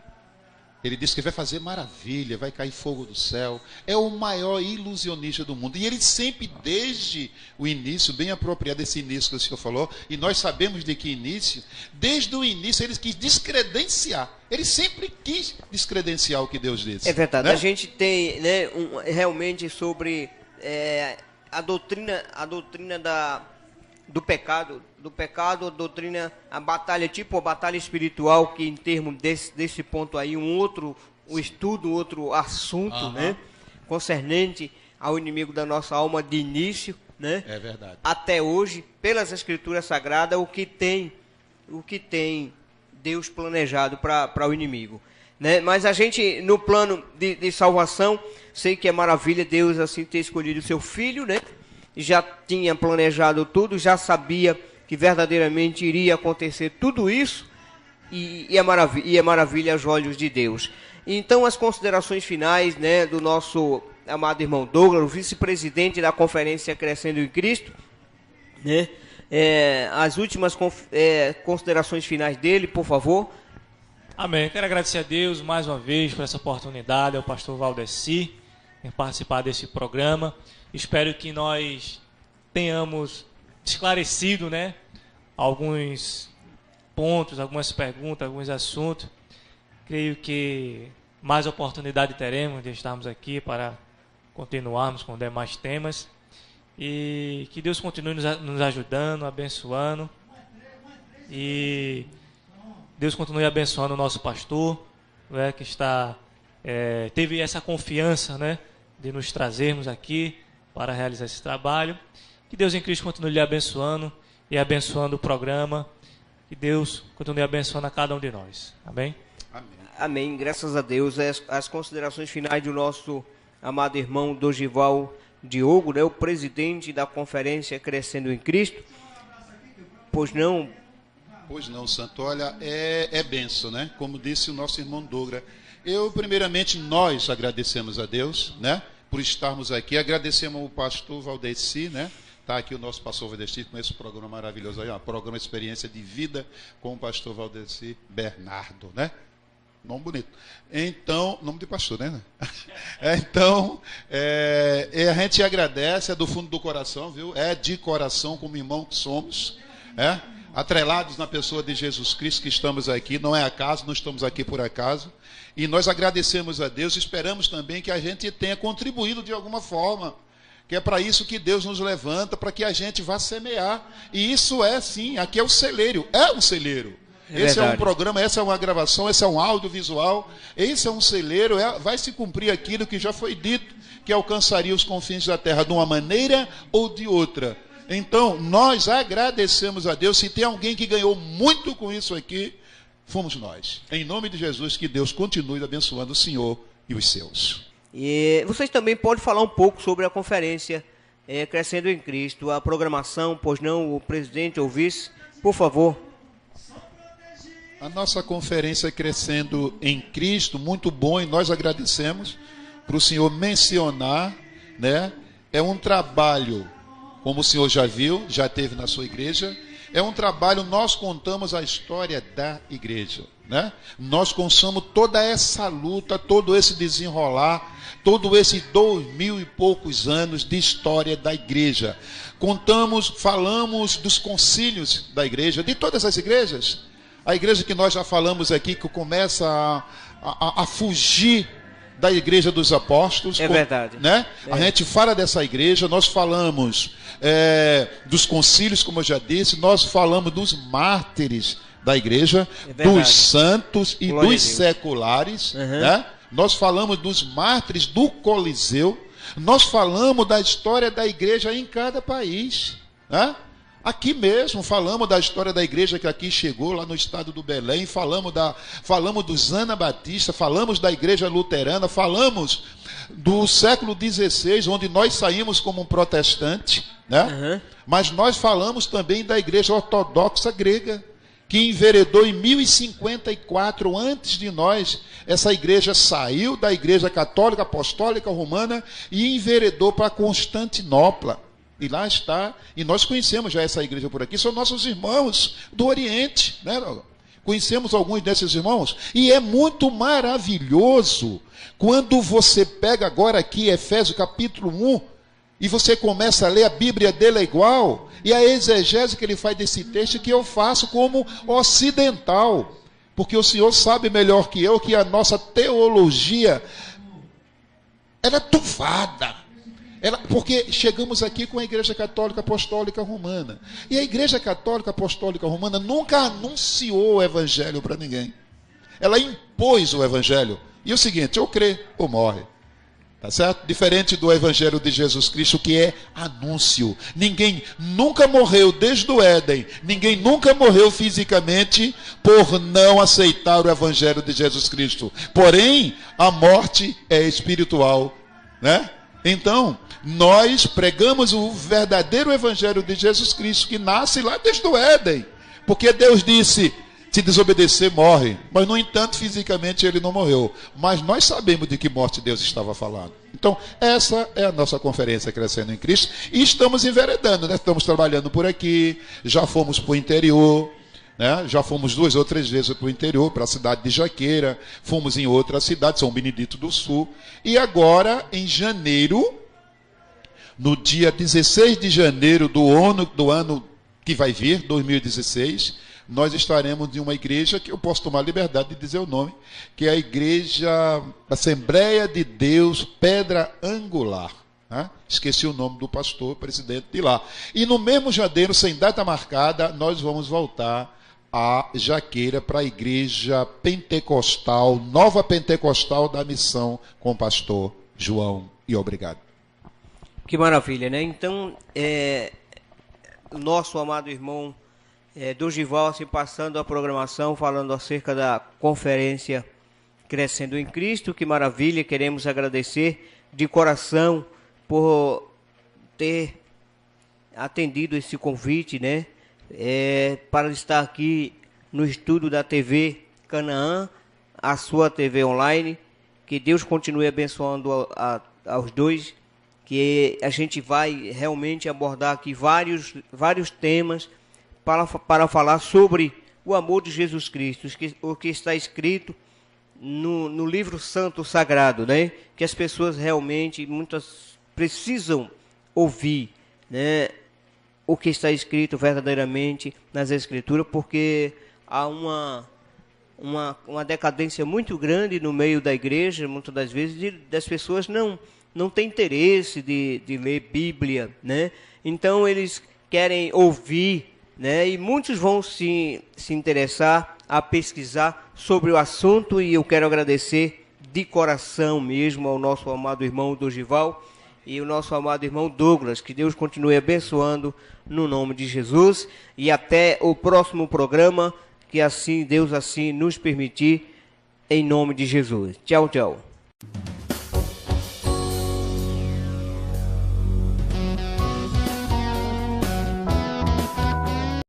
Ele disse que vai fazer maravilha, vai cair fogo do céu. É o maior ilusionista do mundo. E ele sempre, desde o início, bem apropriado esse início que o senhor falou, e nós sabemos de que início, desde o início ele quis descredenciar. Ele sempre quis descredenciar o que Deus disse. É verdade. Né? A gente tem, né, realmente sobre a doutrina do pecado, a doutrina, a batalha, tipo a batalha espiritual, que em termos desse ponto aí, um outro assunto, né, concernente ao inimigo da nossa alma de início, né, É verdade. até hoje, pelas escrituras sagradas, o que tem Deus planejado para o inimigo, né? Mas a gente, no plano de salvação, sei que é maravilha Deus assim ter escolhido o seu filho, né? Já tinha planejado tudo, já sabia que verdadeiramente iria acontecer tudo isso, e é maravilha aos olhos de Deus. Então, as considerações finais, né, do nosso amado irmão Douglas, o vice-presidente da Conferência Crescendo em Cristo, né? As últimas considerações finais dele, por favor. Amém. Quero agradecer a Deus mais uma vez por essa oportunidade, ao pastor Valdeci, em participar desse programa. Espero que nós tenhamos esclarecido, né, alguns pontos, algumas perguntas, alguns assuntos. Creio que mais oportunidade teremos de estarmos aqui para continuarmos com demais temas. E que Deus continue nos ajudando, abençoando. E Deus continue abençoando o nosso pastor, né, que teve essa confiança, né, de nos trazermos aqui para realizar esse trabalho. Que Deus em Cristo continue lhe abençoando e abençoando o programa. Que Deus continue abençoando a cada um de nós. Amém? Amém. Amém. Graças a Deus. As considerações finais do nosso amado irmão Dorival Diogo, né, o presidente da Conferência Crescendo em Cristo. Pois não? Pois não, Santo. Olha, é benção, né? Como disse o nosso irmão Douglas. Primeiramente, nós agradecemos a Deus, né, por estarmos aqui. Agradecemos ao pastor Valdeci, né? Está aqui o nosso pastor Valdeci com esse programa maravilhoso aí, ó, programa Experiência de Vida com o pastor Valdeci Bernardo, né? Nome bonito. Então, nome de pastor, né? Então, a gente agradece, é do fundo do coração, viu? É de coração, como irmão que somos, atrelados na pessoa de Jesus Cristo que estamos aqui. Não é acaso, não estamos aqui por acaso. E nós agradecemos a Deus, esperamos também que a gente tenha contribuído de alguma forma, que é para isso que Deus nos levanta, para que a gente vá semear. E isso sim, aqui é o celeiro, é um celeiro. Esse é um programa, essa é uma gravação, esse é um audiovisual, esse é um celeiro, vai se cumprir aquilo que já foi dito, que alcançaria os confins da terra de uma maneira ou de outra. Então, nós agradecemos a Deus. Se tem alguém que ganhou muito com isso aqui, fomos nós. Em nome de Jesus, que Deus continue abençoando o Senhor e os seus. E vocês também podem falar um pouco sobre a conferência Crescendo em Cristo, a programação, pois não, o presidente ou vice, por favor. A nossa conferência Crescendo em Cristo, muito bom, e nós agradecemos para o senhor mencionar, né? É um trabalho, como o senhor já viu, já teve na sua igreja, é um trabalho, nós contamos a história da igreja, né? Nós contamos toda essa luta, todo esse desenrolar, todo esse 2000 e poucos anos de história da igreja. Falamos dos concílios da igreja, de todas as igrejas. A igreja que nós já falamos aqui, que começa a fugir da igreja dos apóstolos. É verdade. Né? A gente fala dessa igreja, nós falamos dos concílios, como eu já disse, nós falamos dos mártires da igreja, dos santos e Glória dos seculares. Né? Nós falamos dos mártires do Coliseu. Nós falamos da história da igreja em cada país. Né? Aqui mesmo, falamos da história da igreja que aqui chegou, lá no estado do Belém, falamos dos Anabatistas, falamos da igreja luterana, falamos do século XVI, onde nós saímos como um protestante, né? Mas nós falamos também da igreja ortodoxa grega, que enveredou em 1054 antes de nós. Essa igreja saiu da igreja católica apostólica romana e enveredou para Constantinopla. E lá está, e nós conhecemos já essa igreja por aqui, são nossos irmãos do Oriente, né? Conhecemos alguns desses irmãos e é muito maravilhoso quando você pega agora aqui Efésios capítulo 1 e você começa a ler, a Bíblia dele é igual, e a exegese que ele faz desse texto que eu faço como ocidental, porque o senhor sabe melhor que eu que a nossa teologia ela é tufada. Porque chegamos aqui com a Igreja Católica Apostólica Romana. E a Igreja Católica Apostólica Romana nunca anunciou o Evangelho para ninguém. Ela impôs o Evangelho. E é o seguinte, ou crê ou morre. Tá certo? Diferente do Evangelho de Jesus Cristo, que é anúncio. Ninguém nunca morreu desde o Éden. Ninguém nunca morreu fisicamente por não aceitar o Evangelho de Jesus Cristo. Porém, a morte é espiritual, né? Então, nós pregamos o verdadeiro Evangelho de Jesus Cristo, que nasce lá desde o Éden. Porque Deus disse, se desobedecer, morre. Mas, no entanto, fisicamente ele não morreu. Mas nós sabemos de que morte Deus estava falando. Então, essa é a nossa conferência Crescendo em Cristo. E estamos enveredando, né? Estamos trabalhando por aqui, já fomos para o interior, né? Já fomos 2 ou 3 vezes para o interior, para a cidade de Jaqueira, fomos em outra cidade, São Benedito do Sul, e agora, em janeiro, no dia 16 de janeiro do ano que vai vir, 2016, nós estaremos em uma igreja que eu posso tomar a liberdade de dizer o nome, que é a Igreja Assembleia de Deus Pedra Angular. Esqueci o nome do pastor, presidente de lá. E no mesmo janeiro, sem data marcada, nós vamos voltar a Jaqueira para a igreja pentecostal, nova pentecostal da missão com o pastor João. E obrigado. Que maravilha, né? Então, o nosso amado irmão Dorival, assim, passando a programação, falando acerca da conferência Crescendo em Cristo. Que maravilha, queremos agradecer de coração por ter atendido esse convite, né? Para estar aqui no estúdio da TV Canaã, a sua TV online. Que Deus continue abençoando aos dois, que a gente vai realmente abordar aqui vários temas para falar sobre o amor de Jesus Cristo, o que está escrito no livro santo sagrado, né? Que as pessoas realmente, muitas, precisam ouvir, né? O que está escrito verdadeiramente nas Escrituras, porque há uma decadência muito grande no meio da igreja, muitas das vezes, das pessoas não têm interesse de ler Bíblia, né? Então eles querem ouvir, né? E muitos vão se interessar a pesquisar sobre o assunto, e eu quero agradecer de coração mesmo ao nosso amado irmão Dorival e o nosso amado irmão Douglas. Que Deus continue abençoando no nome de Jesus, e até o próximo programa, que assim Deus assim nos permitir, em nome de Jesus. Tchau, tchau.